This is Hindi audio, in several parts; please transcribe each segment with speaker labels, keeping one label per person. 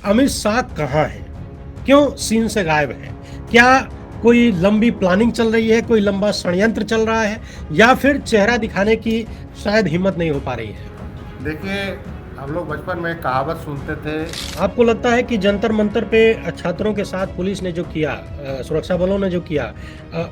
Speaker 1: अमित शाह कहाँ हैं? क्यों सीन से गायब हैं? क्या कोई लंबी प्लानिंग चल रही है, कोई लंबा षड्यंत्र चल रहा है या फिर चेहरा दिखाने की शायद हिम्मत नहीं हो पा रही है?
Speaker 2: देखिए, हम लोग बचपन में कहावत सुनते थे।
Speaker 1: आपको लगता है कि जंतर मंतर पे छात्रों के साथ पुलिस ने जो किया, सुरक्षा बलों ने जो किया,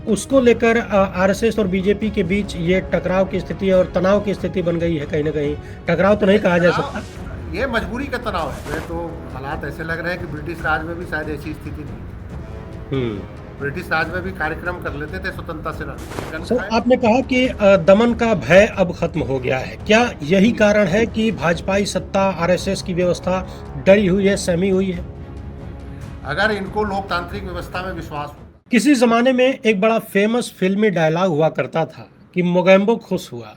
Speaker 1: उसको लेकर आरएसएस और बीजेपी के बीच ये टकराव की स्थिति और तनाव की स्थिति बन गई है कहीं न कहीं? टकराव तो नहीं
Speaker 2: नहीं,
Speaker 1: कहा जा सकता।
Speaker 2: तनाव ये मजबूरी का तनाव है। मुझे तो हालात ऐसे लग रहे हैं कि ब्रिटिश राज में भी शायद ऐसी स्थिति नहीं थी।
Speaker 1: हुँ।
Speaker 2: ब्रिटिश राज में भी कार्यक्रम कर लेते थे स्वतंत्रता सेनानी, गन
Speaker 1: सर,
Speaker 2: उठाए।
Speaker 1: आपने कहा कि दमन का भय अब खत्म हो गया है। क्या यही
Speaker 2: जी।
Speaker 1: कारण है कि भाजपाई सत्ता, आरएसएस की व्यवस्था डरी हुई है, सहमी हुई है?
Speaker 2: अगर इनको लोकतांत्रिक व्यवस्था में विश्वास होता।
Speaker 1: किसी ज़माने में एक बड़ा फ़ेमस फ़िल्मी डायलॉग हुआ करता था कि मोगेम्बो खुश हुआ।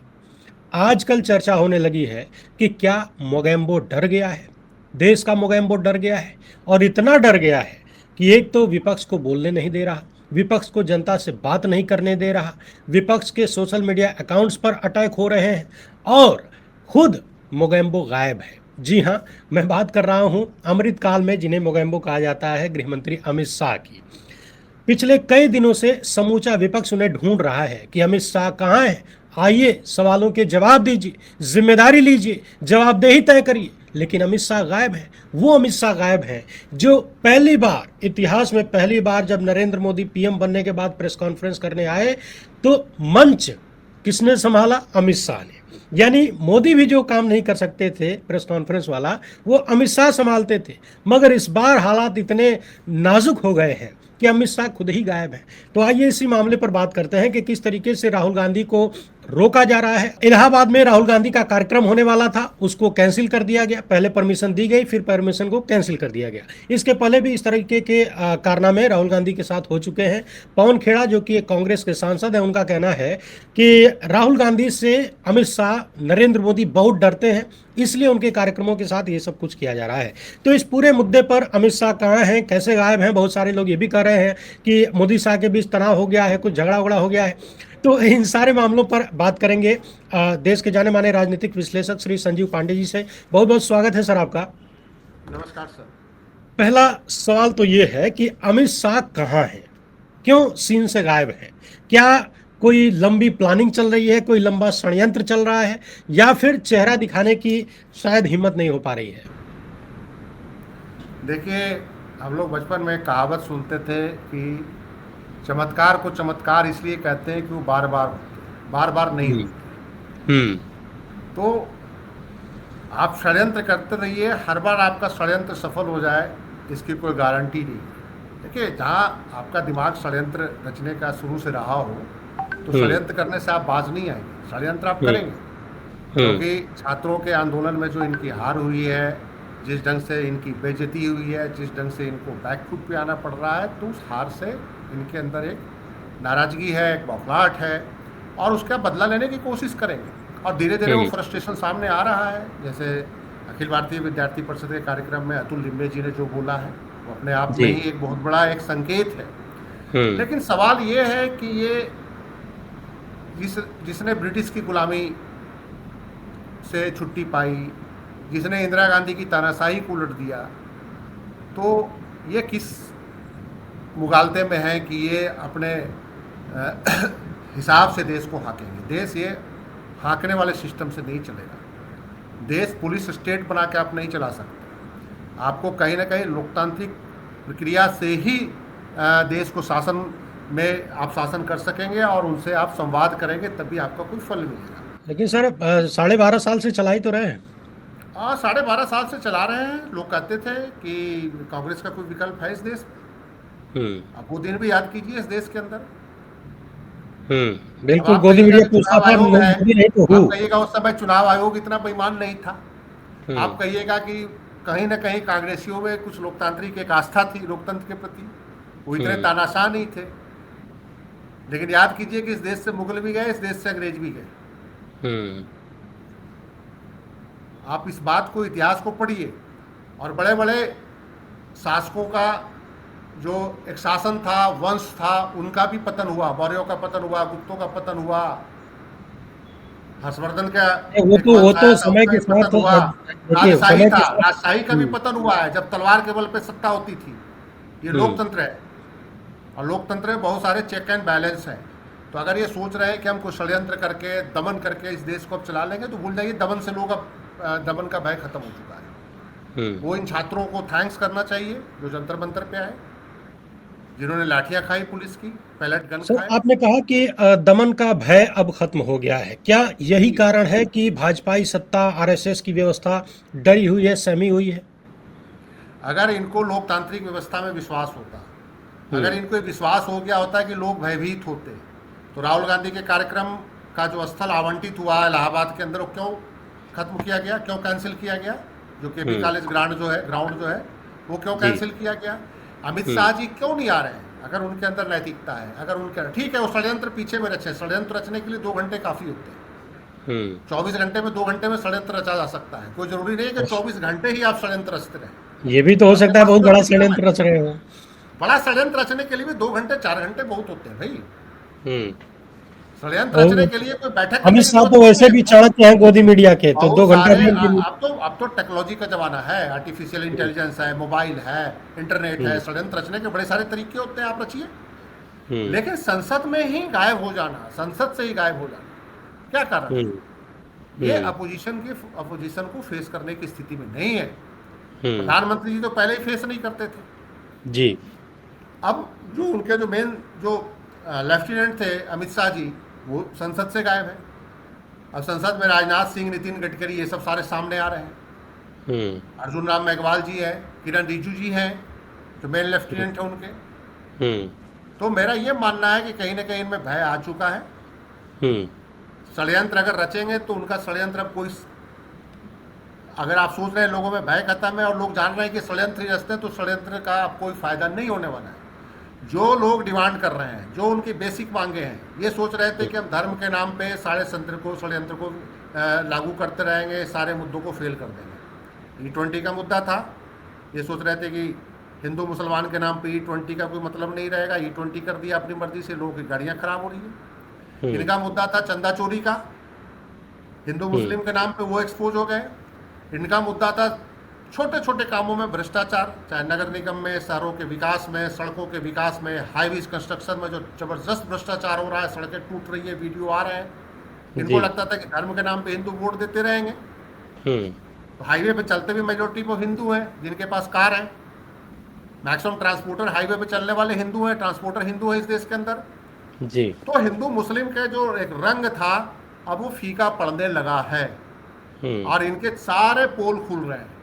Speaker 1: आजकल चर्चा होने लगी है कि क्या मोगेम्बो डर गया है? देश का मोगेम्बो डर गया है और इतना डर गया है कि एक तो विपक्ष को बोलने नहीं दे रहा, विपक्ष को जनता से बात नहीं करने दे रहा, विपक्ष के सोशल मीडिया अकाउंट्स पर अटैक हो रहे हैं और खुद मोगेम्बो गायब है। जी हाँ, मैं बात कर रहा हूँ अमृतकाल में जिन्हें मोगेम्बो कहा जाता है, गृहमंत्री अमित शाह की। पिछले कई दिनों से समूचा विपक्ष उन्हें ढूंढ रहा है कि अमित शाह कहाँ हैं? आइए सवालों के जवाब दीजिए, जिम्मेदारी लीजिए, जवाबदेही तय करिए। लेकिन अमित शाह गायब हैं। वो अमित शाह गायब हैं जो पहली बार इतिहास में पहली बार जब नरेंद्र मोदी पीएम बनने के बाद प्रेस कॉन्फ्रेंस करने आए तो मंच किसने संभाला? अमित शाह ने। यानी मोदी भी जो काम नहीं कर सकते थे प्रेस कॉन्फ्रेंस वाला, वो अमित शाह संभालते थे। मगर इस बार हालात इतने नाजुक हो गए हैं कि अमित शाह खुद ही गायब हैं। तो आइए इसी मामले पर बात करते हैं कि किस तरीके से राहुल गांधी को रोका जा रहा है। इलाहाबाद में राहुल गांधी का कार्यक्रम होने वाला था, उसको कैंसिल कर दिया गया। पहले परमिशन दी गई, फिर परमिशन को कैंसिल कर दिया गया। इसके पहले भी इस तरीके के कारनामे राहुल गांधी के साथ हो चुके हैं। पवन खेड़ा जो कि एक कांग्रेस के सांसद हैं, उनका कहना है कि राहुल गांधी से अमित शाह, नरेंद्र मोदी बहुत डरते हैं, इसलिए उनके कार्यक्रमों के साथ ये सब कुछ किया जा रहा है। तो इस पूरे मुद्दे पर अमित शाह कहाँ हैं, कैसे गायब हैं? बहुत सारे लोग ये भी कह रहे हैं कि मोदी शाह के बीच तनाव हो गया है, कुछ झगड़ा उगड़ा हो गया है। तो इन सारे मामलों पर बात करेंगे देश के जाने माने राजनीतिक विश्लेषक श्री संजीव पांडे जी से। बहुत बहुत स्वागत है सर आपका।
Speaker 2: नमस्कार सर।
Speaker 1: पहला सवाल तो ये है कि अमित शाह कहाँ हैं? क्यों सीन से गायब हैं? क्या कोई लंबी प्लानिंग चल रही है, कोई लंबा षड्यंत्र चल रहा है या फिर चेहरा दिखाने की शायद हिम्मत नहीं हो पा रही है?
Speaker 2: देखिए, हम लोग बचपन में कहावत सुनते थे कि चमत्कार को चमत्कार इसलिए कहते हैं कि वो बार बार नहीं
Speaker 1: हुँ,
Speaker 2: होते।
Speaker 1: हुँ,
Speaker 2: तो आप षड्यंत्र करते रहिए, हर बार आपका षड्यंत्र सफल हो जाए इसकी कोई गारंटी नहीं है। देखिए, जहाँ आपका दिमाग षड्यंत्र रचने का शुरू से रहा हो तो
Speaker 1: हुँ,
Speaker 2: षड्यंत्र करने से आप बाज नहीं आएंगे, षड्यंत्र आप
Speaker 1: हुँ,
Speaker 2: करेंगे।
Speaker 1: हुँ,
Speaker 2: क्योंकि छात्रों के आंदोलन में जो इनकी हार हुई है, जिस ढंग से इनकी बेइज्जती हुई है, जिस ढंग से इनको बैकफुट पे आना पड़ रहा है, तो उस हार से इनके अंदर एक नाराज़गी है, एक बौखलाहट है और उसका बदला लेने की कोशिश करेंगे। और धीरे धीरे वो
Speaker 1: हुँ,
Speaker 2: फ्रस्ट्रेशन सामने आ रहा है। जैसे अखिल भारतीय विद्यार्थी परिषद के कार्यक्रम में अतुल लिम्बे जी ने जो बोला है, वो अपने आप में
Speaker 1: जी,
Speaker 2: ही एक बहुत बड़ा एक संकेत है।
Speaker 1: हुँ,
Speaker 2: लेकिन सवाल ये है कि ये जिसने ब्रिटिश की गुलामी से छुट्टी पाई, जिसने इंदिरा गांधी की तानाशाही को उलट दिया, तो ये किस मुगालते में है कि ये अपने हिसाब से देश को हाँकेंगे। देश ये हाँकने वाले सिस्टम से नहीं चलेगा। देश पुलिस स्टेट बना के आप नहीं चला सकते। आपको कहीं ना कहीं लोकतांत्रिक प्रक्रिया से ही देश को शासन में आप शासन कर सकेंगे और उनसे आप संवाद करेंगे, तभी आपका कोई फल मिलेगा।
Speaker 1: लेकिन सर 12.5 साल से चला ही तो रहे हैं।
Speaker 2: हाँ, 12.5 साल से चला रहे हैं। लोग कहते थे कि कांग्रेस का कोई विकल्प है इस देश में।
Speaker 1: हुँ,
Speaker 2: आप वो दिन भी याद कीजिए इस देश के अंदर। अब
Speaker 1: बिल्कुल
Speaker 2: आप
Speaker 1: गोदी
Speaker 2: कहिएगा
Speaker 1: मीडिया
Speaker 2: कि
Speaker 1: को
Speaker 2: चुनाव
Speaker 1: साफा
Speaker 2: आयोग है,
Speaker 1: मोदी नहीं तो हूँ।
Speaker 2: आप कहिएगा उस समय चुनाव आयोग इतना बेईमान नहीं था।
Speaker 1: हुँ,
Speaker 2: आप कहिएगा कि कहीं ना कहीं कांग्रेसियों में कुछ लोकतांत्रिक एक आस्था थी लोकतंत्र के प्रति, वो इतने
Speaker 1: हुँ,
Speaker 2: तानाशाह नहीं थे। लेकिन याद कीजिए कि इस देश से मुगल भी गए, इस देश से अंग्रेज भी गए।
Speaker 1: हुँ,
Speaker 2: आप इस बात को, इतिहास को पढ़िए। और बड़े बड़े शासकों का जो एक शासन था, वंश था, उनका भी पतन हुआ। मौर्यों का पतन हुआ, गुप्तों का पतन हुआ, हर्षवर्धन का एक
Speaker 1: वो
Speaker 2: वंश आया
Speaker 1: तो
Speaker 2: था,
Speaker 1: समय
Speaker 2: उसका
Speaker 1: के
Speaker 2: भी
Speaker 1: साथ
Speaker 2: पतन हुआ।
Speaker 1: देखिए
Speaker 2: राजशाही
Speaker 1: समय
Speaker 2: था,
Speaker 1: के साथ।
Speaker 2: राजशाही का भी
Speaker 1: हुँ,
Speaker 2: पतन हुआ है जब तलवार के बल पे सत्ता होती थी। ये
Speaker 1: हुँ,
Speaker 2: लोकतंत्र है, और लोकतंत्र में बहुत सारे चेक एंड बैलेंस हैं। तो अगर ये सोच रहे हैं कि हम कुछ षड्यंत्र करके, दमन करके इस देश को अब चला लेंगे, तो भूल जाइए, दमन से लोग अब दमन का भय खत्म हो चुका है।
Speaker 1: हुँ।
Speaker 2: वो इन छात्रों को थैंक्स करना चाहिए जो जंतर मंतर पे आए, जिन्होंने लाठियां खाई पुलिस की, पैलेट गन
Speaker 1: सर
Speaker 2: खाए।
Speaker 1: आपने कहा कि दमन का भय अब खत्म हो गया है। क्या यही
Speaker 2: जी,
Speaker 1: कारण है कि भाजपाई सत्ता, आरएसएस की व्यवस्था डरी हुई है, सहमी हुई है?
Speaker 2: अगर इनको लोकतांत्रिक व्यवस्था में विश्वास होता, अगर
Speaker 1: हुँ,
Speaker 2: इनको ये विश्वास हो गया होता कि लोग भयभीत होते, तो राहुल गांधी के कार्यक्रम का जो स्थल आवंटित हुआ है इलाहाबाद के अंदर, वो क्यों खत्म किया गया, क्यों कैंसिल किया गया? जो केबी
Speaker 1: हुँ,
Speaker 2: कॉलेज ग्राउंड जो है, वो क्यों
Speaker 1: जी,
Speaker 2: कैंसिल किया गया? अमित
Speaker 1: हुँ,
Speaker 2: शाह जी क्यों नहीं आ रहे हैं? अगर उनके अंदर नैतिकता है, अगर उनके, ठीक है वो षड्यंत्र पीछे में रचे, षड्यंत्र रचने के लिए 2 घंटे काफ़ी होते हैं।
Speaker 1: हुँ।
Speaker 2: 24 घंटे में 2 घंटे में षड्यंत्र रचा जा सकता है, कोई जरूरी नहीं है कि
Speaker 1: बस
Speaker 2: 24 घंटे ही आप षड्यंत्र रचते रहें।
Speaker 1: ये भी तो हो
Speaker 2: आपके
Speaker 1: सकता है
Speaker 2: पास
Speaker 1: बहुत
Speaker 2: तो
Speaker 1: बड़ा
Speaker 2: सिस्टम है।
Speaker 1: षड्यंत्र रच रहे हो।
Speaker 2: बड़ा षड्यंत्र रचने के लिए भी 2 घंटे 4 घंटे बहुत होते हैं भाई।
Speaker 1: हुँ,
Speaker 2: षड्यंत्र रचने
Speaker 1: और
Speaker 2: के लिए कोई बैठक
Speaker 1: अमित
Speaker 2: करने की
Speaker 1: शाह
Speaker 2: जरूरत
Speaker 1: तो
Speaker 2: नहीं
Speaker 1: वैसे
Speaker 2: है।
Speaker 1: भी चाणक्य हैं गोदी मीडिया के, तो
Speaker 2: बहुत
Speaker 1: 2 घंटा
Speaker 2: सारे
Speaker 1: भी उनके लिए।
Speaker 2: अब तो टेक्नोलॉजी का जमाना है, आर्टिफिशियल
Speaker 1: हुँ,
Speaker 2: इंटेलिजेंस है, मोबाइल है, इंटरनेट है,
Speaker 1: हुँ,
Speaker 2: षड्यंत्र रचने के बड़े सारे तरीके होते हैं, आप रचिए।
Speaker 1: हुँ,
Speaker 2: लेकिन संसद में ही गायब हो जाना, संसद से ही गायब हो जाना, क्या कारण
Speaker 1: हुँ,
Speaker 2: है? ये
Speaker 1: हुँ,
Speaker 2: अपोजिशन को फेस करने की स्थिति में नहीं है।
Speaker 1: हुँ,
Speaker 2: प्रधानमंत्री जी तो पहले ही फेस नहीं करते थे।
Speaker 1: जी,
Speaker 2: अब जो उनके जो मेन जो लेफ्टिनेंट थे अमित शाह जी, वो संसद से गायब है। अब संसद में राजनाथ सिंह, नितिन गडकरी, ये सब सारे सामने आ रहे हैं।
Speaker 1: हुँ,
Speaker 2: अर्जुन राम मेघवाल जी हैं, किरण रिजिजू जी हैं, जो मेन
Speaker 1: हुँ,
Speaker 2: लेफ्टिनेंट हैं उनके।
Speaker 1: हुँ,
Speaker 2: तो मेरा ये मानना है कि कहीं ना कहीं इनमें भय आ चुका है।
Speaker 1: हुँ,
Speaker 2: षड्यंत्र अगर रचेंगे तो उनका षड्यंत्र अब कोई, अगर आप सोच रहे हैं लोगों में भय खत्म है और लोग जान रहे हैं कि षड्यंत्र ही रचते हैं, तो षड्यंत्र का अब कोई फायदा नहीं होने वाला है। जो लोग डिमांड कर रहे हैं, जो उनकी बेसिक मांगे हैं, ये सोच रहे थे कि हम धर्म के नाम पे सारे षड्यंत्र को लागू करते रहेंगे, सारे मुद्दों को फेल कर देंगे। E20 का मुद्दा था, ये सोच रहे थे कि हिंदू मुसलमान के नाम पे E20 का कोई मतलब नहीं रहेगा, E20 कर दिया अपनी मर्जी से, लोगों की गाड़ियाँ खराब हो रही है।
Speaker 1: हुँ,
Speaker 2: इनका मुद्दा था चंदा चोरी का, हिंदू
Speaker 1: हुँ,
Speaker 2: मुस्लिम के नाम पे वो एक्सपोज हो गए। इनका मुद्दा था छोटे छोटे कामों में भ्रष्टाचार, चाहे नगर निगम में, शहरों के विकास में, सड़कों के विकास में, हाईवेज कंस्ट्रक्शन में जो जबरदस्त भ्रष्टाचार हो रहा है, सड़कें टूट रही है, वीडियो आ रहे हैं। इनको
Speaker 1: जी,
Speaker 2: लगता था कि धर्म के नाम पे हिंदू वोट देते रहेंगे।
Speaker 1: हुँ,
Speaker 2: तो हाईवे पे चलते भी मेजोरिटी वो हिंदू हैं जिनके पास कार है। मैक्सिमम ट्रांसपोर्टर हाईवे पे चलने वाले हिंदू हैं, ट्रांसपोर्टर हिंदू है इस देश के अंदर।
Speaker 1: जी,
Speaker 2: तो हिंदू मुस्लिम के जो एक रंग था, अब वो फीका पड़ने लगा है।
Speaker 1: हुँ,
Speaker 2: और इनके सारे पोल खुल रहे हैं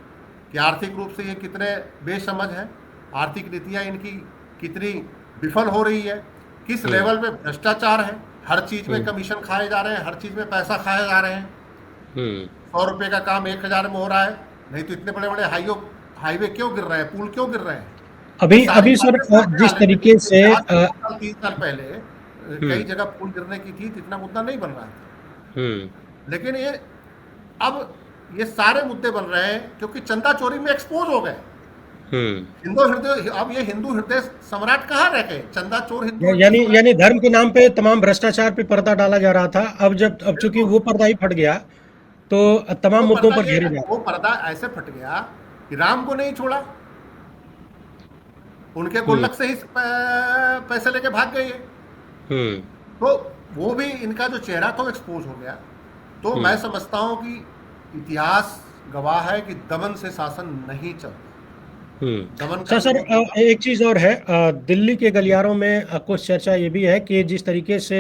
Speaker 2: कि आर्थिक रूप से ये कितने बेसमझ हैं, आर्थिक नीतियाँ इनकी कितनी विफल हो रही है, किस
Speaker 1: हुँ,
Speaker 2: लेवल पे भ्रष्टाचार है, हर चीज़ में
Speaker 1: हुँ,
Speaker 2: कमीशन खाए जा रहे हैं, हर चीज़ में पैसा खाए जा रहे हैं।
Speaker 1: हुँ।
Speaker 2: 100 रुपये का काम 1000 में हो रहा है, नहीं तो इतने बड़े बड़े हाईवे क्यों गिर रहे हैं, पुल क्यों गिर रहे हैं? ये
Speaker 1: अभी
Speaker 2: सारी
Speaker 1: अभी सर
Speaker 2: बातें सामने आ
Speaker 1: जिस
Speaker 2: रही है,
Speaker 1: तरीके
Speaker 2: लेकिन
Speaker 1: से
Speaker 2: आज से 2 साल 3 साल पहले कई
Speaker 1: हुँ,
Speaker 2: जगह पुल गिरने की थी, तो इतना मुद्दा नहीं बन रहा था।
Speaker 1: हुँ,
Speaker 2: लेकिन ये अब ये सारे मुद्दे बन रहे हैं क्योंकि चंदा चोरी में एक्सपोज हो गए।
Speaker 1: हुँ।
Speaker 2: हिंदू हृदय, अब ये हिंदू हृदय सम्राट कहाँ रह गए? चंदा चोर हिंदू हृदय
Speaker 1: यानी
Speaker 2: सम्राट।
Speaker 1: यानी धर्म के नाम पे तमाम भ्रष्टाचार पे पर्दा डाला जा रहा था। अब चूँकि
Speaker 2: बिल्कुल।
Speaker 1: वो पर्दा ही फट गया, तो तमाम मुद्दों पर घेरे जा रहे
Speaker 2: वो पर्दा ऐसे फट गया कि राम को नहीं छोड़ा, उनके
Speaker 1: हैं। हुँ,
Speaker 2: गुल्लक से ही पैसे लेके भाग गए ये।
Speaker 1: हुँ,
Speaker 2: तो वो भी इनका जो चेहरा था वो एक्सपोज हो गया। तो मैं
Speaker 1: हुँ,
Speaker 2: समझता हूँ कि इतिहास गवाह है कि दमन से शासन नहीं चलता,
Speaker 1: हुँ।
Speaker 2: दमन
Speaker 1: सर
Speaker 2: करके
Speaker 1: सर
Speaker 2: कुछ नहीं
Speaker 1: एक चीज़ और है, दिल्ली के गलियारों में कुछ चर्चा ये भी है कि जिस तरीके से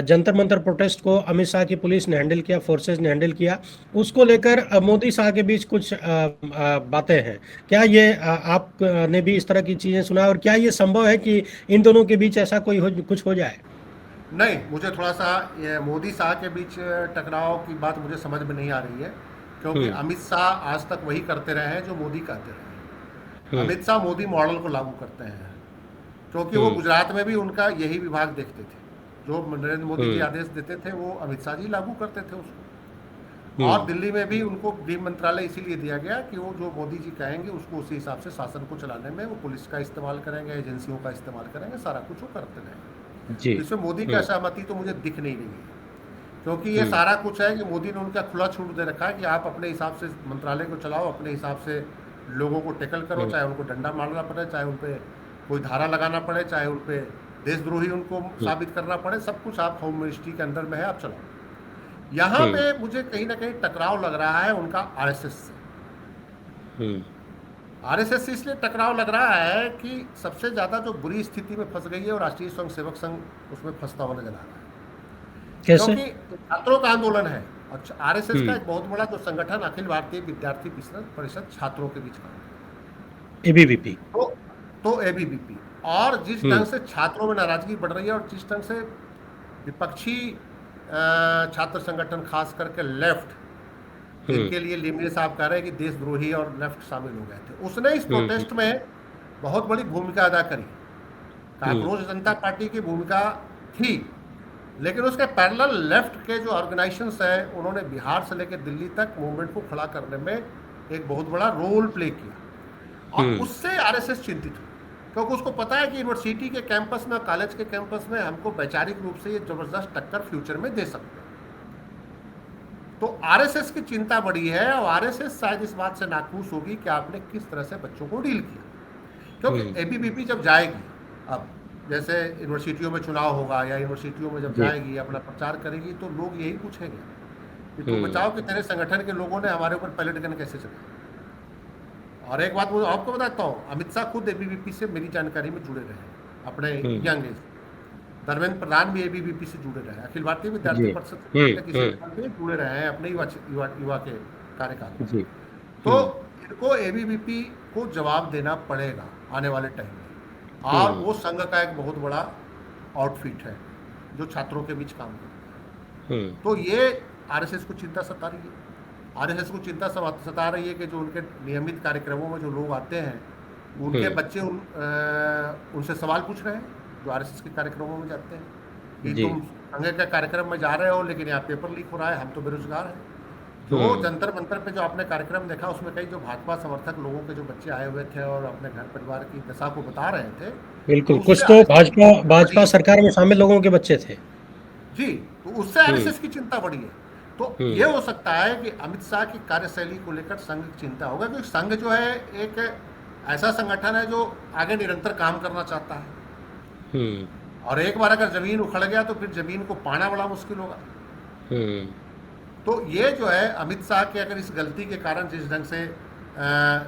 Speaker 1: जंतर मंतर प्रोटेस्ट को अमित शाह की पुलिस ने हैंडल किया, फोर्सेज ने हैंडल किया, उसको लेकर मोदी शाह के बीच कुछ बातें हैं। क्या ये आप ने भी इस तरह की चीज़ें सुना है, और क्या ये संभव है कि इन दोनों के बीच ऐसा कुछ हो जाए?
Speaker 2: नहीं, मुझे थोड़ा सा ये मोदी शाह के बीच टकराव की बात मुझे समझ में नहीं आ रही है, क्योंकि
Speaker 1: हुँ,
Speaker 2: अमित शाह आज तक वही करते रहे हैं जो मोदी कहते रहे हैं।
Speaker 1: हुँ,
Speaker 2: अमित शाह मोदी मॉडल को लागू करते हैं, क्योंकि वो
Speaker 1: हुँ,
Speaker 2: गुजरात में भी उनका यही विभाग देखते थे। जो नरेंद्र मोदी जी
Speaker 1: हुँ,
Speaker 2: आदेश देते थे वो अमित शाह जी लागू करते थे उसको। और
Speaker 1: हुँ,
Speaker 2: दिल्ली में भी उनको गृह मंत्रालय इसीलिए दिया गया कि वो जो मोदी जी कहेंगे उसको उसी हिसाब से शासन को चलाने में वो पुलिस का इस्तेमाल करेंगे, एजेंसियों का इस्तेमाल करेंगे, सारा कुछ वो करते रहेंगे।
Speaker 1: जी,
Speaker 2: तो इसमें मोदी की
Speaker 1: हुँ,
Speaker 2: असहमति तो मुझे दिख नहीं रही है, क्योंकि ये सारा कुछ है कि मोदी ने उनका खुला छूट दे रखा है कि आप अपने हिसाब से मंत्रालय को चलाओ, अपने हिसाब से लोगों को टैकल करो,
Speaker 1: हुँ,
Speaker 2: चाहे उनको डंडा मारना पड़े, चाहे उन पे कोई धारा लगाना पड़े, चाहे उन पे देशद्रोही उनको
Speaker 1: हुँ,
Speaker 2: साबित करना पड़े, सब कुछ आप होम मिनिस्ट्री के अंडर में है, आप चलाओ। यहाँ
Speaker 1: हुँ,
Speaker 2: पे मुझे कहीं ना कहीं टकराव लग रहा है उनका आरएसएस से।
Speaker 1: हुँ।
Speaker 2: आरएसएस से इसलिए टकराव लग रहा है कि सबसे ज़्यादा जो बुरी स्थिति में फंस गई है और राष्ट्रीय स्वयं सेवक संघ उसमें फंसता हुआ नजर आ रहा है,
Speaker 1: कैसे?
Speaker 2: क्योंकि छात्रों का आंदोलन है और आरएसएस का
Speaker 1: हुँ,
Speaker 2: एक बहुत बड़ा जो संगठन अखिल भारतीय विद्यार्थी परिषद छात्रों के बीच का है।
Speaker 1: एबीवीपी।
Speaker 2: तो एबीवीपी, और जिस
Speaker 1: हुँ,
Speaker 2: ढंग से छात्रों में नाराजगी बढ़ रही है और जिस ढंग से विपक्षी छात्र संगठन खास करके लेफ्ट,
Speaker 1: हुँ,
Speaker 2: जिनके लिए लिमये साहब कह रहे हैं कि देशद्रोही और लेफ्ट शामिल हो गए थे, उसने इस
Speaker 1: हुँ, हुँ,
Speaker 2: प्रोटेस्ट में बहुत बड़ी भूमिका अदा करी।
Speaker 1: हुँ,
Speaker 2: कांग्रेस जनता पार्टी की भूमिका थी, लेकिन उसके पैरेलल लेफ्ट के जो ऑर्गेनाइजेशंस हैं उन्होंने बिहार से लेकर दिल्ली तक मूवमेंट को खड़ा करने में एक बहुत बड़ा रोल प्ले किया, और
Speaker 1: हुँ,
Speaker 2: उससे आरएसएस चिंतित हुई, क्योंकि उसको पता है कि यूनिवर्सिटी के कैंपस में, कॉलेज के कैंपस में हमको वैचारिक रूप से ये जबरदस्त टक्कर फ्यूचर में दे सकते हैं। तो आरएसएस की चिंता बड़ी है, और आरएसएस शायद इस बात से नाखुश होगी कि आपने किस तरह से बच्चों को डील किया,
Speaker 1: हुँ,
Speaker 2: क्योंकि एबीवीपी जब जाएगी, अब जैसे यूनिवर्सिटियों में चुनाव होगा या यूनिवर्सिटियों में जब
Speaker 1: जी,
Speaker 2: जाएगी अपना प्रचार करेगी, तो लोग यही पूछेंगे कि तू
Speaker 1: हुँ,
Speaker 2: बचाओ कि तेरे संगठन के लोगों ने हमारे ऊपर पैलेट गन कैसे चलाया। और एक बात मुझे आपको बताता हूँ, अमित शाह खुद एबीवीपी से मेरी जानकारी में जुड़े रहे अपने
Speaker 1: हुँ,
Speaker 2: यंग एज। धर्मेंद्र प्रधान भी एबीवीपी से जुड़े रहे, अखिल भारतीय विद्यार्थी
Speaker 1: जी,
Speaker 2: परिषद से
Speaker 1: हुँ,
Speaker 2: किसी न किसी
Speaker 1: हुँ,
Speaker 2: लेवल पे जुड़े रहे हैं अपने युवा के कार्यकाल में।
Speaker 1: जी,
Speaker 2: तो
Speaker 1: हुँ,
Speaker 2: इनको एबीवीपी को जवाब देना पड़ेगा आने वाले टाइम में, और
Speaker 1: हुँ,
Speaker 2: वो संघ का एक बहुत बड़ा आउटफिट है जो छात्रों के बीच काम करता
Speaker 1: हुँ,
Speaker 2: है। तो ये आरएसएस को चिंता सता रही है। आरएसएस को चिंता सता रही है कि जो उनके नियमित कार्यक्रमों में जो लोग आते हैं, उनके
Speaker 1: हुँ,
Speaker 2: बच्चे उनसे सवाल पूछ रहे हैं जो आरएसएस के कार्यक्रमों में जाते हैं कि
Speaker 1: जी,
Speaker 2: तुम संघ के कार्यक्रम में जा रहे हो लेकिन यहाँ पेपर लीक हो रहा है, हम तो बेरोजगार हैं। जो
Speaker 1: हुँ,
Speaker 2: जंतर मंतर पे जो आपने कार्यक्रम देखा, उसमें कई जो भाजपा समर्थक लोगों के जो बच्चे आए हुए थे और अपने घर परिवार की दशा को बता रहे थे,
Speaker 1: बिल्कुल,
Speaker 2: तो
Speaker 1: कुछ
Speaker 2: उससे
Speaker 1: तो
Speaker 2: आरएसएस की
Speaker 1: भाजपा
Speaker 2: चिंता बढ़ी
Speaker 1: भाजपा
Speaker 2: है।
Speaker 1: सरकार में शामिल लोगों के बच्चे थे।
Speaker 2: जी, तो उससे
Speaker 1: हुँ,
Speaker 2: आरएसएस की चिंता बढ़ी है। तो ये
Speaker 1: हुँ,
Speaker 2: हो सकता है कि अमित शाह की कार्यशैली को लेकर संघ की चिंता होगा, क्योंकि संघ जो है एक ऐसा संगठन है जो आगे निरंतर काम करना चाहता है,
Speaker 1: हुँ,
Speaker 2: और एक बार अगर जमीन उखड़ गया तो फिर जमीन को पाना बड़ा मुश्किल होगा।
Speaker 1: हुँ,
Speaker 2: तो ये जो है अमित शाह के अगर इस गलती के कारण जिस ढंग से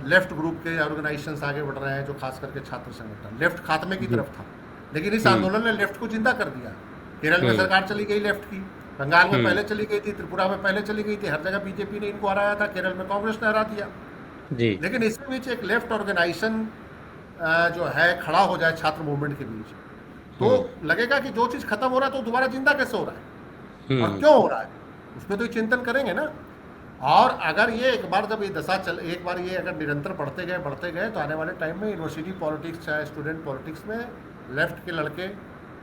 Speaker 2: लेफ्ट ग्रुप के ऑर्गेनाइजेशंस आगे बढ़ रहे हैं, जो खास करके छात्र संगठन लेफ्ट खात्मे की
Speaker 1: जी,
Speaker 2: तरफ था, लेकिन इस
Speaker 1: हुँ,
Speaker 2: आंदोलन ने लेफ्ट को जिंदा कर दिया। केरल में
Speaker 1: हुँ,
Speaker 2: सरकार चली गई लेफ्ट की, बंगाल में
Speaker 1: हुँ,
Speaker 2: पहले चली गई थी, त्रिपुरा में पहले चली गई थी, हर जगह बीजेपी ने इनको हराया था, केरल में कांग्रेस ने हरा दिया।
Speaker 1: जी,
Speaker 2: लेकिन इसी बीच एक लेफ्ट ऑर्गेनाइजेशन जो है खड़ा हो जाए छात्र मूवमेंट के बीच, तो
Speaker 1: हुँ,
Speaker 2: लगेगा कि जो चीज़ खत्म हो रहा है तो दोबारा जिंदा कैसे हो रहा है और
Speaker 1: हुँ,
Speaker 2: क्यों हो रहा है, उसमें तो ये चिंतन करेंगे ना। और अगर ये एक बार जब ये दशा चल, एक बार ये अगर निरंतर बढ़ते गए तो आने वाले टाइम में यूनिवर्सिटी पॉलिटिक्स चाहे स्टूडेंट पॉलिटिक्स में लेफ्ट के लड़के,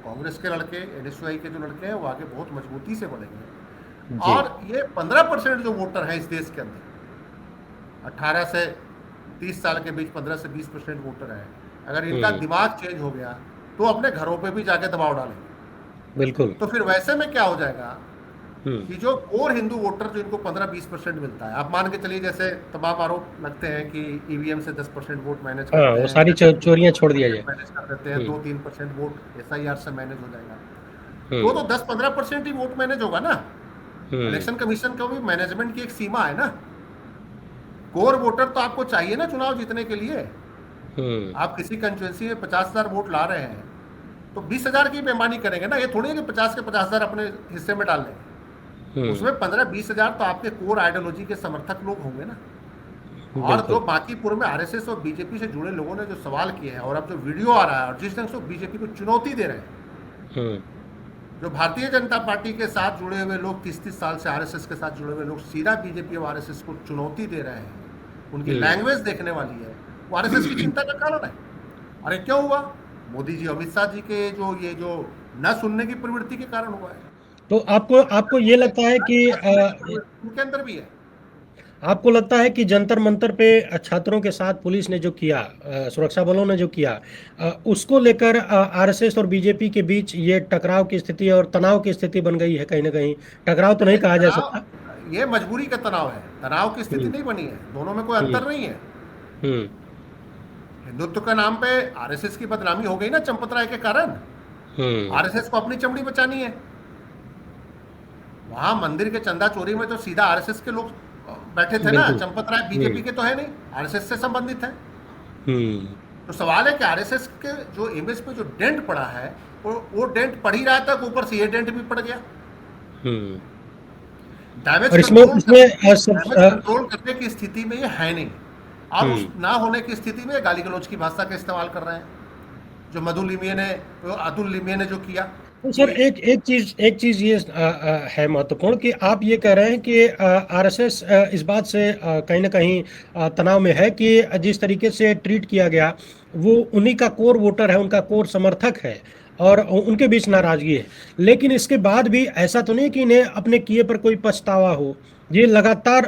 Speaker 2: कांग्रेस के लड़के, एनएसयूआई के जो लड़के हैं वो आगे बहुत मजबूती से बढ़ेंगे।
Speaker 1: जी,
Speaker 2: और ये 15% जो वोटर हैं इस देश के अंदर, 18 से 30 साल के बीच 15 से 20% वोटर हैं, अगर इनका
Speaker 1: हुँ,
Speaker 2: दिमाग चेंज हो गया तो अपने घरों पे भी जाके दबाव डालेंगे।
Speaker 1: बिल्कुल,
Speaker 2: तो फिर वैसे में क्या हो जाएगा
Speaker 1: हुँ,
Speaker 2: कि जो कोर हिंदू वोटर जो इनको 15-20% मिलता है, आप मान के चलिए जैसे तमाम आरोप लगते हैं कि ईवीएम से 10% वोट मैनेज
Speaker 1: हाँ,
Speaker 2: करते
Speaker 1: वो
Speaker 2: हैं,
Speaker 1: सारी चोरियाँ छोड़ दिया जाए।
Speaker 2: मैनेज कर देते हैं,
Speaker 1: हुँ,
Speaker 2: 2-3% वोट एसआईआर से मैनेज हो जाएगा, तो
Speaker 1: हुँ,
Speaker 2: 10-15% ही वोट मैनेज होगा ना।
Speaker 1: हुँ,
Speaker 2: इलेक्शन कमीशन को भी मैनेजमेंट की एक सीमा है ना। कोर वोटर तो आपको चाहिए ना चुनाव जीतने के लिए।
Speaker 1: हुँ,
Speaker 2: आप किसी कंस्टिट्यूंसी में 50,000 वोट ला रहे हैं तो 20,000 की बेईमानी करेंगे ना, ये थोड़ी है कि 50 के 50,000 अपने हिस्से में डाल लेंगे।
Speaker 1: हुँ,
Speaker 2: उसमें 15-20,000 तो आपके कोर आइडियोलॉजी के समर्थक लोग होंगे ना। और जो
Speaker 1: बिल्कुल,
Speaker 2: बाकी पूर्व में आरएसएस और बीजेपी से जुड़े लोगों ने जो सवाल किए हैं, और अब जो वीडियो आ रहा है और जिस ढंग से बीजेपी को चुनौती दे रहे हैं,
Speaker 1: हुँ,
Speaker 2: जो भारतीय जनता पार्टी के साथ जुड़े हुए लोग 30-30 साल से आरएसएस के साथ जुड़े हुए लोग सीधा बीजेपी और आरएसएस को चुनौती दे रहे हैं, उनकी
Speaker 1: हुँ,
Speaker 2: लैंग्वेज देखने वाली है, वो आरएसएस की चिंता का कारण है। अरे क्यों हुआ? मोदी जी, अमित शाह जी के जो न सुनने की प्रवृत्ति के कारण हुआ है।
Speaker 1: तो आपको आपको ये लगता है कि
Speaker 2: सुनने की प्रवृत्ति उनके अंदर भी है।
Speaker 1: आपको लगता है कि जंतर मंतर पे छात्रों के साथ पुलिस ने जो किया, सुरक्षा बलों ने जो किया, उसको लेकर आरएसएस और बीजेपी के बीच ये टकराव की स्थिति और तनाव की स्थिति बन गई है कहीं ना कहीं? टकराव तो नहीं
Speaker 2: नहीं,
Speaker 1: कहा जा सकता।
Speaker 2: तनाव ये मजबूरी का तनाव है, तनाव की स्थिति
Speaker 1: हम्म।
Speaker 2: नहीं बनी है, दोनों में कोई
Speaker 1: हम्म।
Speaker 2: अंतर नहीं है।
Speaker 1: हम्म।
Speaker 2: हिंदुत्व के नाम पे आरएसएस की बदनामी हो गई ना चंपत राय के कारण।
Speaker 1: हम्म।
Speaker 2: आरएसएस को अपनी चमड़ी बचानी है। वहां मंदिर के चंदा चोरी में तो सीधा आरएसएस के लोग बैठे थे ना,
Speaker 1: बिल्कुल।
Speaker 2: चंपत राय
Speaker 1: हम्म।
Speaker 2: बीजेपी के तो है नहीं, आरएसएस से संबंधित है।
Speaker 1: हम्म।
Speaker 2: तो सवाल है कि आरएसएस के जो इमेज पे जो डेंट पड़ा है, वो डेंट पड़ ही रहा था, ऊपर से ये डेंट भी पड़ गया।
Speaker 1: हम्म।
Speaker 2: डैमेज
Speaker 1: और इसमें
Speaker 2: कंट्रोल
Speaker 1: इसमें
Speaker 2: डैमेज कंट्रोल करने की स्थिति में ये है नहीं, और उस
Speaker 1: हम्म।
Speaker 2: ना होने की स्थिति में गाली गलौज की भाषा का इस्तेमाल कर रहे हैं, जो मधु लिमिये ने, अतुल लिमिये ने जो किया
Speaker 1: तो सर,
Speaker 2: कि
Speaker 1: एक चीज ये है महत्वपूर्ण कि आप ये कह रहे हैं कि आरएसएस इस बात से कहीं ना कहीं तनाव में है कि जिस तरीके से ट्रीट किया गया, वो उन्हीं का कोर वोटर है, उनका कोर समर्थक है, और उनके बीच नाराजगी है। लेकिन इसके बाद भी ऐसा तो नहीं कि इन्हें अपने किए पर कोई पछतावा हो। ये लगातार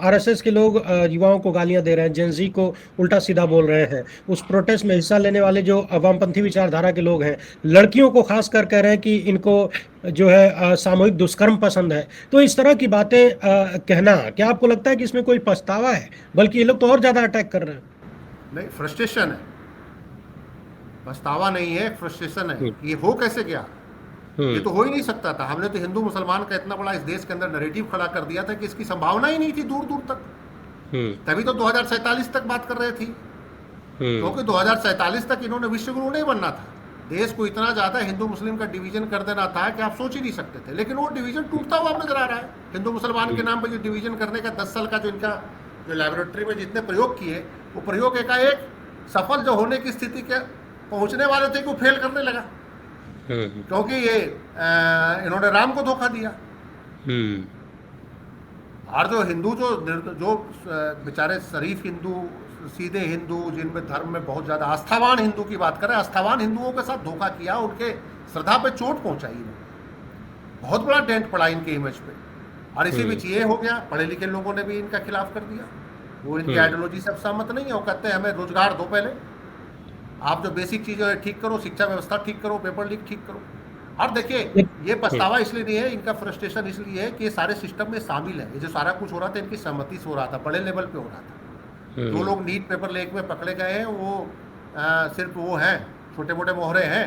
Speaker 1: आरएसएस के लोग युवाओं को गालियां दे रहे हैं, जेनजी को उल्टा सीधा बोल रहे हैं। उस प्रोटेस्ट में हिस्सा लेने वाले जो वामपंथी विचारधारा के लोग हैं, लड़कियों को खासकर कह रहे हैं कि इनको जो है सामूहिक दुष्कर्म पसंद है। तो इस तरह की बातें कहना, क्या आपको लगता है कि इसमें कोई पछतावा है? बल्कि ये लोग तो और ज्यादा अटैक कर रहे हैं।
Speaker 2: नहीं, फ्रस्ट्रेशन है, पछतावा नहीं है, फ्रस्ट्रेशन है।
Speaker 1: हम्म।
Speaker 2: ये हो कैसे गया? ये
Speaker 1: हम्म।
Speaker 2: तो हो ही नहीं सकता था। हमने तो हिंदू मुसलमान का इतना बड़ा इस देश के अंदर नैरेटिव खड़ा कर दिया था कि इसकी संभावना ही नहीं थी दूर दूर तक।
Speaker 1: हम्म।
Speaker 2: तभी तो 2047 तक बात कर रहे थी,
Speaker 1: हम्म।
Speaker 2: क्योंकि 2047 तक इन्होंने विश्व गुरु नहीं बनना था। देश को इतना ज़्यादा हिंदू मुस्लिम का डिवीजन कर देना था कि आप सोच ही नहीं सकते थे, लेकिन वो डिवीजन टूटता हुआ नजर आ रहा है। हिंदू मुसलमान के
Speaker 1: हम्म।
Speaker 2: नाम पर जो डिवीजन करने का 10 साल का जो इनका जो लेबोरेटरी में जितने प्रयोग किए, वो प्रयोग एकाएक सफल जो होने की स्थिति के पहुंचने वाले थे, को फेल करने लगा,
Speaker 1: हम्म।
Speaker 2: क्योंकि ये इन्होंने राम को धोखा दिया।
Speaker 1: हम्म।
Speaker 2: और जो हिंदू जो जो बेचारे शरीफ हिंदू, सीधे हिंदू, जिनमें धर्म में बहुत ज़्यादा आस्थावान हिंदू की बात करें, आस्थावान हिंदुओं के साथ धोखा किया, उनके श्रद्धा पे चोट पहुंचाई इन्होंने, बहुत बड़ा डेंट पड़ा इनके इमेज पे। और इसी बीच ये हो गया, पढ़े लिखे लोगों ने भी इनका खिलाफ कर दिया। वो इनकी
Speaker 1: हम्म।
Speaker 2: आइडियोलॉजी से अब सहमत नहीं है। वो कहते हैं हमें रोजगार दो पहले, आप जो बेसिक चीज़ें हैं ठीक करो, शिक्षा व्यवस्था ठीक करो, पेपर लीक ठीक करो। और देखिए, ये पछतावा इसलिए नहीं है, इनका फ्रस्ट्रेशन इसलिए है कि ये सारे सिस्टम में शामिल है। ये जो सारा कुछ हो रहा था इनकी सहमति से हो रहा था, बड़े लेवल पे हो रहा था। जो लोग नीट पेपर लीक में पकड़े गए हैं, वो सिर्फ वो हैं, छोटे मोटे मोहरे हैं।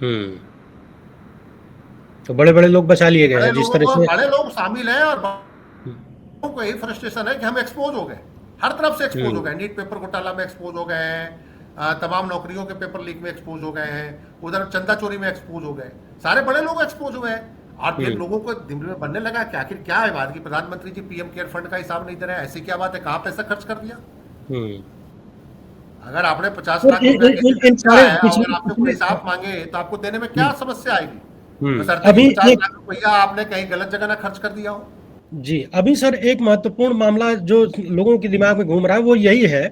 Speaker 1: हम्म। तो बड़े बड़े लोग बचा लिए गए हैं जिस तरह से।
Speaker 2: बड़े लोग शामिल हैं, और
Speaker 1: हम्म।
Speaker 2: बड़ों को यही फ्रस्ट्रेशन है कि हम एक्सपोज हो गए, हर तरफ से एक्सपोज हो
Speaker 1: हम्म।
Speaker 2: गए। नीट पेपर घोटाला में एक्सपोज हो गए हैं, तमाम नौकरियों के पेपर लीक में एक्सपोज हो गए हैं, उधर चंदा चोरी में एक्सपोज हो गए, सारे बड़े लोग एक्सपोज हुए हैं। और फिर
Speaker 1: हम्म।
Speaker 2: लोगों को दिल में बनने लगा कि आखिर क्या है बात की, प्रधानमंत्री जी पीएम केयर फंड का हिसाब नहीं दे रहे हैं, ऐसी क्या बात है, कहाँ पैसा खर्च कर दिया?
Speaker 1: हम्म।
Speaker 2: अगर आपने 50
Speaker 1: और
Speaker 2: लाख रुपया किसी से
Speaker 1: इन
Speaker 2: लिया
Speaker 1: सारे
Speaker 2: है, और
Speaker 1: पिछले
Speaker 2: अगर आपसे कोई
Speaker 1: पिछले
Speaker 2: हिसाब मांगे तो आपको देने में क्या समस्या आएगी? बशर्ते कि
Speaker 1: अभी
Speaker 2: 50
Speaker 1: एक
Speaker 2: लाख रुपया आपने कहीं गलत जगह ना खर्च कर दिया हो।
Speaker 1: जी, अभी सर एक महत्वपूर्ण मामला जो लोगों के दिमाग में घूम रहा है वो यही है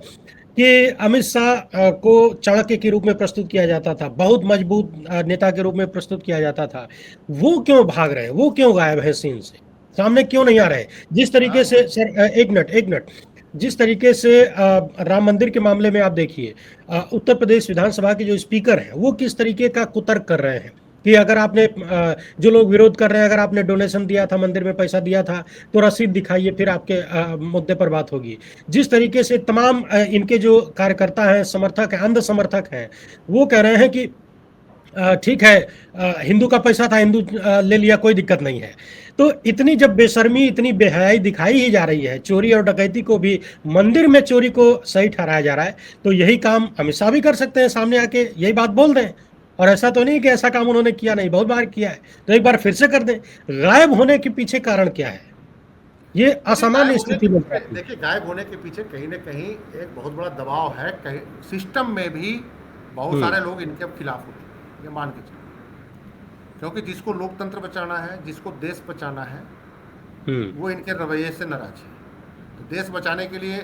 Speaker 1: कि अमित शाह को चाणक्य के रूप में प्रस्तुत किया जाता था, बहुत मजबूत नेता के रूप में प्रस्तुत किया जाता था। वो क्यों भाग रहे हैं? वो क्यों गायब है सीन से? सामने क्यों नहीं आ रहे? जिस तरीके
Speaker 2: हाँ,
Speaker 1: से सर, एक मिनट, जिस तरीके से राम मंदिर के मामले में आप देखिए, उत्तर प्रदेश विधानसभा के जो स्पीकर हैं वो किस तरीके का कुतर्क कर रहे हैं कि अगर आपने जो लोग विरोध कर रहे हैं, अगर आपने डोनेशन दिया था, मंदिर में पैसा दिया था, तो रसीद दिखाइए, फिर आपके मुद्दे पर बात होगी। जिस तरीके से तमाम इनके जो कार्यकर्ता हैं, समर्थक हैं, अंध समर्थक हैं, वो कह रहे हैं कि ठीक है, हिंदू का पैसा था, हिंदू ले लिया, कोई दिक्कत नहीं है। तो इतनी जब बेशर्मी, इतनी बेहयाई दिखाई ही जा रही है, चोरी और डकैती को भी मंदिर में चोरी को सही ठहराया जा रहा है, तो यही काम अमित शाह भी कर सकते हैं, सामने आके यही बात बोल दें। और ऐसा तो नहीं कि ऐसा काम उन्होंने किया नहीं, बहुत बार किया है, तो एक बार फिर से कर दें। गायब होने के पीछे कारण क्या है? ये
Speaker 2: देखिए, गायब
Speaker 1: असामान्य
Speaker 2: होने
Speaker 1: स्थिति
Speaker 2: के
Speaker 1: बन
Speaker 2: पीछे
Speaker 1: जाती है।
Speaker 2: देखिए गायब होने के पीछे कहीं ना कहीं एक बहुत बड़ा दबाव है, कहीं सिस्टम में भी बहुत
Speaker 1: हम्म।
Speaker 2: सारे लोग इनके खिलाफ होते हैं, ये मान के चलिए। क्योंकि जिसको लोकतंत्र बचाना है, जिसको देश बचाना है,
Speaker 1: हम्म।
Speaker 2: वो इनके रवैये से नाराज है। तो देश बचाने के लिए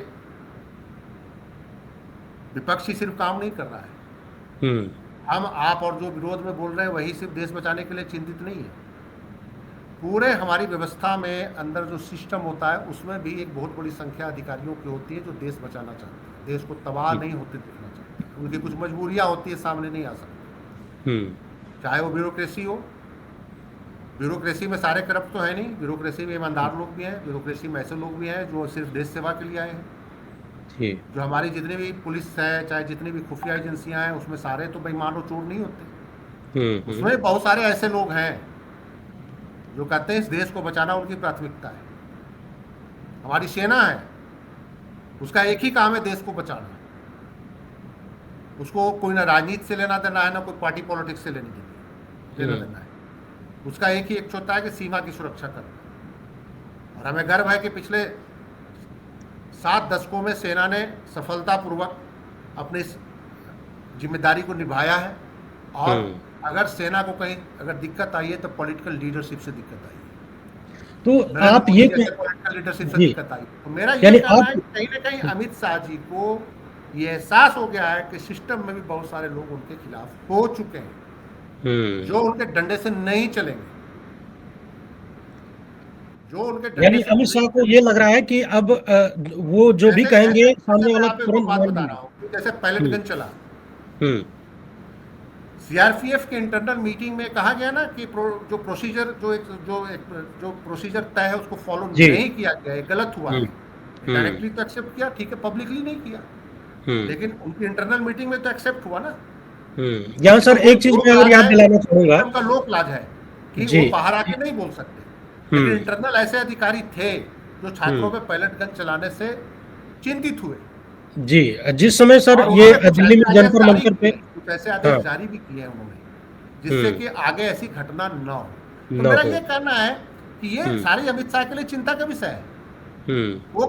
Speaker 2: विपक्ष ही सिर्फ काम नहीं कर रहा है,
Speaker 1: हम्म।
Speaker 2: हम आप और जो विरोध में बोल रहे हैं वही सिर्फ देश बचाने के लिए चिंतित नहीं है। पूरे हमारी व्यवस्था में अंदर जो सिस्टम होता है उसमें भी एक बहुत बड़ी संख्या अधिकारियों की होती है जो देश बचाना चाहते हैं, देश को तबाह नहीं होते देखना चाहते। उनकी कुछ मजबूरियां होती है, सामने नहीं आ सकती,
Speaker 1: हम्म।
Speaker 2: चाहे वो ब्यूरोक्रेसी हो। ब्यूरोक्रेसी में सारे करप्ट तो है नहीं, ब्यूरोक्रेसी में ईमानदार लोग भी हैं, ब्यूरोक्रेसी में ऐसे लोग भी हैं जो सिर्फ देश सेवा के लिए आए हैं।
Speaker 1: जी।
Speaker 2: जो हमारी जितनी भी पुलिस है, चाहे जितनी भी खुफिया एजेंसियां हैं, उसमें सारे तो बेईमान और चोर नहीं होते।
Speaker 1: हम्म।
Speaker 2: उसमें बहुत सारे ऐसे लोग हैं जो कहते हैं इस देश को बचाना उनकी प्राथमिकता है। हमारी सेना है, उसका एक ही काम है देश को बचाना। उसको कोई ना राजनीति से लेना देना है, ना कोई पार्टी पॉलिटिक्स से लेना देना है। उसका एक ही एक होता है कि सीमा की सुरक्षा करना। और हमें गर्व है कि पिछले 7 दशकों में सेना ने सफलतापूर्वक अपनी इस जिम्मेदारी को निभाया है। और अगर सेना को कहीं अगर दिक्कत आई है तो पॉलिटिकल लीडरशिप से दिक्कत आई है,
Speaker 1: तो
Speaker 2: नरेंद्र
Speaker 1: आप
Speaker 2: मोदी
Speaker 1: ये
Speaker 2: जैसे पॉलिटिकल लीडरशिप से
Speaker 1: जी,
Speaker 2: दिक्कत आई। तो मेरा ये
Speaker 1: यानी
Speaker 2: कहना है
Speaker 1: आप
Speaker 2: कि कहीं ना कहीं अमित शाह जी को ये एहसास हो गया है कि सिस्टम में भी बहुत सारे लोग उनके खिलाफ हो चुके हैं, जो उनके डंडे से नहीं चलेंगे, जो उनके डंडे
Speaker 1: यानी
Speaker 2: से
Speaker 1: अमित शाह
Speaker 2: नहीं
Speaker 1: को
Speaker 2: चलेंगे।
Speaker 1: ये लग रहा है कि अब वो जो भी
Speaker 2: जैसे
Speaker 1: कहेंगे
Speaker 2: जैसे जैसे
Speaker 1: सामने
Speaker 2: मैं
Speaker 1: वाला
Speaker 2: आप एक
Speaker 1: तुरंत
Speaker 2: बात
Speaker 1: मान
Speaker 2: बता
Speaker 1: लेगा।
Speaker 2: रहा हूँ कि जैसे पायलट
Speaker 1: हम्म।
Speaker 2: गन चला,
Speaker 1: हम्म।
Speaker 2: सीआरपीएफ के इंटरनल मीटिंग में कहा गया ना कि जो प्रोसीजर तय है उसको फॉलो
Speaker 1: जी।
Speaker 2: नहीं किया गया, ये गलत हुआ
Speaker 1: हम्म।
Speaker 2: है।
Speaker 1: हम्म।
Speaker 2: डायरेक्टली तो एक्सेप्ट किया, ठीक है, पब्लिकली नहीं किया,
Speaker 1: हम्म।
Speaker 2: लेकिन उनकी इंटरनल मीटिंग में तो एक्सेप्ट हुआ ना।
Speaker 1: यहाँ
Speaker 2: क्योंकि
Speaker 1: सर
Speaker 2: वो
Speaker 1: एक चीज
Speaker 2: लोक
Speaker 1: मैं और
Speaker 2: लाज
Speaker 1: याद
Speaker 2: है,
Speaker 1: दिलाना चाहूंगा।
Speaker 2: सिस्टम का लोक लाज है कि
Speaker 1: जी।
Speaker 2: वो बाहर आके नहीं बोल सकते। लेकिन
Speaker 1: हम्म।
Speaker 2: इंटरनल ऐसे अधिकारी थे जो छात्रों
Speaker 1: हम्म।
Speaker 2: पे पायलट गन चलाने से चिंतित हुए,
Speaker 1: जी, जिस समय सर
Speaker 2: और
Speaker 1: ये
Speaker 2: उन्होंने कुछ
Speaker 1: दिल्ली
Speaker 2: ऐसे
Speaker 1: में
Speaker 2: आदेश
Speaker 1: जंतर
Speaker 2: जारी
Speaker 1: मंतर पे।
Speaker 2: किए, कुछ ऐसे आदेश
Speaker 1: हाँ।
Speaker 2: जारी भी किए हैं उन्होंने, जिससे
Speaker 1: हम्म।
Speaker 2: कि आगे ऐसी घटना न हो। तो
Speaker 1: न
Speaker 2: मेरा
Speaker 1: हो।
Speaker 2: ये कहना है कि ये
Speaker 1: हम्म।
Speaker 2: सारी अमित शाह के लिए चिंता का विषय है।
Speaker 1: हम्म।
Speaker 2: वो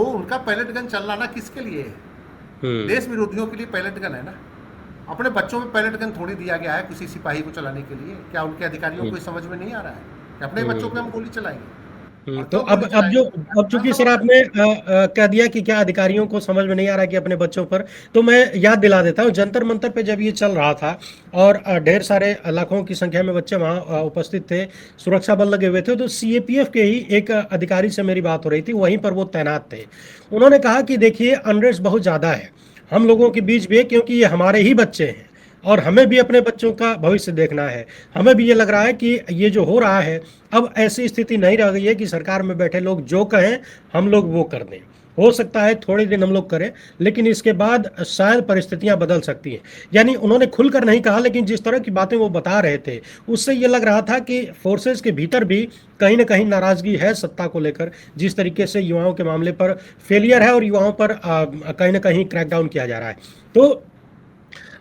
Speaker 2: उनका पायलट गन चलाना किसके लिए है?
Speaker 1: हम्म।
Speaker 2: देश विरोधियों के लिए पायलट गन है ना। अपने बच्चों में पायलट गन थोड़ी दिया गया है किसी सिपाही को चलाने के लिए। क्या उनके अधिकारियों को
Speaker 1: हम्म।
Speaker 2: ये समझ में नहीं आ रहा है कि अपने बच्चों पे
Speaker 1: हम्म।
Speaker 2: हम गोली चलाएंगे? और
Speaker 1: तो
Speaker 2: क्यों
Speaker 1: अब
Speaker 2: गोली चलाएंगे?
Speaker 1: अब चूंकि सर आपने कह दिया कि क्या अधिकारियों को समझ में नहीं आ रहा कि अपने बच्चों पर, तो मैं याद दिला देता हूँ जंतर मंतर पे जब ये चल रहा था और ढेर सारे लाखों की संख्या में बच्चे वहाँ उपस्थित थे, सुरक्षा बल लगे हुए थे, तो सीएपीएफ के ही एक अधिकारी से मेरी बात हो रही थी, वहीं पर वो तैनात थे। उन्होंने कहा कि देखिए अनरेस्ट बहुत ज़्यादा है हम लोगों के बीच भी, क्योंकि ये हमारे ही बच्चे हैं और हमें भी अपने बच्चों का भविष्य देखना है। हमें भी ये लग रहा है कि ये जो हो रहा है, अब ऐसी स्थिति नहीं रह गई है कि सरकार में बैठे लोग जो कहें हम लोग वो कर दें। हो सकता है थोड़े दिन हम लोग करें, लेकिन इसके बाद शायद परिस्थितियां बदल सकती हैं। यानी उन्होंने खुलकर नहीं कहा, लेकिन जिस तरह की बातें वो बता रहे थे उससे ये लग रहा था कि फोर्सेस के भीतर भी कहीं ना कहीं नाराजगी है सत्ता को लेकर, जिस तरीके से युवाओं के मामले पर फेलियर है और युवाओं पर कहीं ना कहीं क्रैकडाउन किया जा रहा है। तो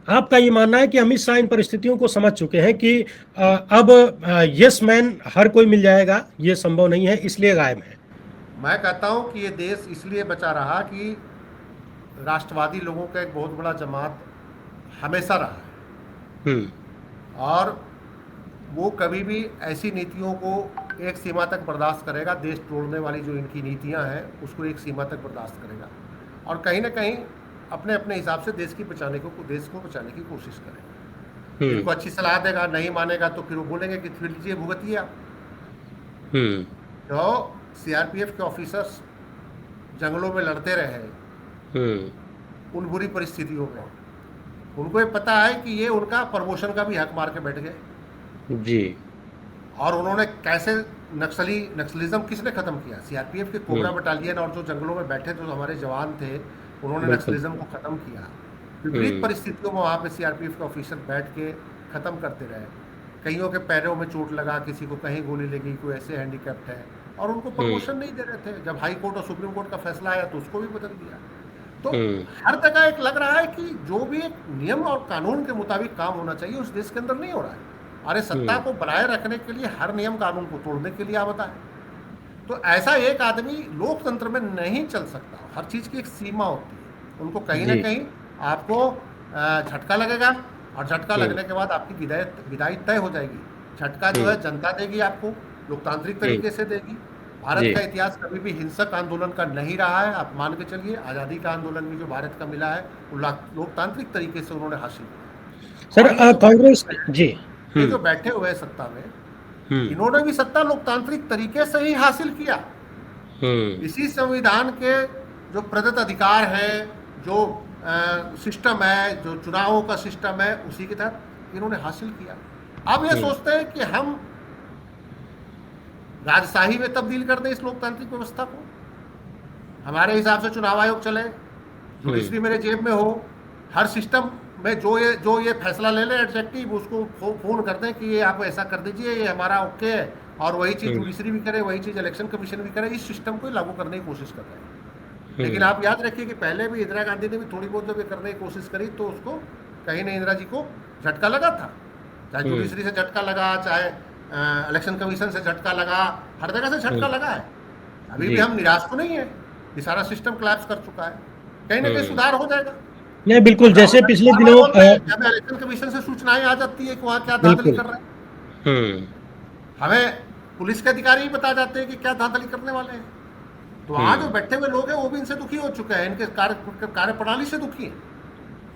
Speaker 1: आपका ये मानना है कि अमित शाह इन परिस्थितियों को समझ चुके हैं कि अब यस मैन हर कोई मिल जाएगा, ये संभव नहीं है, इसलिए गायब है।
Speaker 2: मैं कहता हूं कि ये देश इसलिए बचा रहा कि राष्ट्रवादी लोगों का एक बहुत बड़ा जमात हमेशा रहा है,
Speaker 1: हम्म।
Speaker 2: और वो कभी भी ऐसी नीतियों को एक सीमा तक बर्दाश्त करेगा। देश तोड़ने वाली जो इनकी नीतियां हैं उसको एक सीमा तक बर्दाश्त करेगा, और कहीं ना कहीं अपने अपने हिसाब से देश को बचाने की कोशिश करेगा। इनको अच्छी सलाह देगा, नहीं मानेगा तो फिर वो बोलेंगे कि फिर लीजिए भुगतिए आप। तो सीआरपीएफ के ऑफिसर्स जंगलों में लड़ते रहे उन बुरी परिस्थितियों में, उनको ये पता है कि ये उनका प्रमोशन का भी हक मार के बैठ गए
Speaker 1: जी।
Speaker 2: और उन्होंने कैसे नक्सलिज्म किसने खत्म किया? सीआरपीएफ के कोबरा बटालियन और जो जंगलों में बैठे जो हमारे जवान थे, उन्होंने नक्सलिज्म को खत्म किया। विपरीत परिस्थितियों में वहाँ पे सीआरपीएफ के ऑफिसर बैठ के खत्म करते रहे। कईयों के पैरों में चोट लगा, किसी को कहीं गोली लगी, कोई ऐसे हैंडीकैप्ड है, और उनको प्रमोशन नहीं दे रहे थे। जब हाई कोर्ट और सुप्रीम कोर्ट का फैसला आया तो उसको भी बदल दिया। तो हर जगह एक लग रहा है कि जो भी एक नियम और कानून के मुताबिक काम होना चाहिए उस देश के अंदर नहीं हो रहा है। अरे सत्ता को बनाए रखने के लिए हर नियम कानून को तोड़ने के लिए आवता है। तो ऐसा एक आदमी लोकतंत्र में नहीं चल सकता। हर चीज़ की एक सीमा होती है। उनको कहीं ना कहीं आपको झटका लगेगा, और झटका लगने के बाद आपकी विदाई तय हो जाएगी। झटका जो है जनता देगी आपको, लोकतांत्रिक तरीके से देगी। भारत का इतिहास कभी भी हिंसक आंदोलन का नहीं रहा है। आप मान के चलिए, आज़ादी का आंदोलन भी जो भारत का मिला है वो लोकतांत्रिक तरीके से उन्होंने हासिल किया।
Speaker 1: सर कांग्रेस जी
Speaker 2: ये जो बैठे हुए हैं सत्ता में, इन्होंने भी सत्ता लोकतांत्रिक तरीके से ही हासिल किया। इसी संविधान के जो प्रदत्त अधिकार है, जो सिस्टम है, जो चुनावों का सिस्टम है, उसी के तहत इन्होंने हासिल किया। अब ये सोचते हैं कि हम राजशाही में तब्दील कर दें इस लोकतांत्रिक व्यवस्था को, हमारे हिसाब से चुनाव आयोग चले, जुडिशरी मेरे जेब में हो, हर सिस्टम में जो ये फैसला ले ले एडजेक्टिव, उसको फोन कर दें कि ये आप ऐसा कर दीजिए, ये हमारा ओके है, और वही चीज़ जुडिशरी भी करे, वही चीज़ इलेक्शन कमीशन भी करे। इस सिस्टम को लागू करने की कोशिश कर रहे हैं। लेकिन आप याद रखिए कि पहले भी इंदिरा गांधी ने भी थोड़ी बहुत जब ये करने की कोशिश करी तो उसको कहीं ना इंदिरा जी को झटका लगा था, चाहे जुडिशरी से झटका लगा, चाहे इलेक्शन कमीशन से झटका लगा, हर जगह से झटका लगा है। अभी भी हम निराश तो नहीं है, ये सारा सिस्टम कोलैप्स कर चुका है, कहीं ना कहीं सुधार हो जाएगा।
Speaker 1: नहीं, बिल्कुल, जैसे पिछले दिनों
Speaker 2: जब इलेक्शन कमीशन से सूचनाएं आ जाती है कि वहाँ क्या धांधली कर रहे हैं, हमें पुलिस के अधिकारी ही बता जाते हैं कि क्या धांधली करने वाले हैं। तो आज जो बैठे हुए लोग हैं वो भी इनसे दुखी हो चुके हैं, इनके कार्य प्रणाली से दुखी है,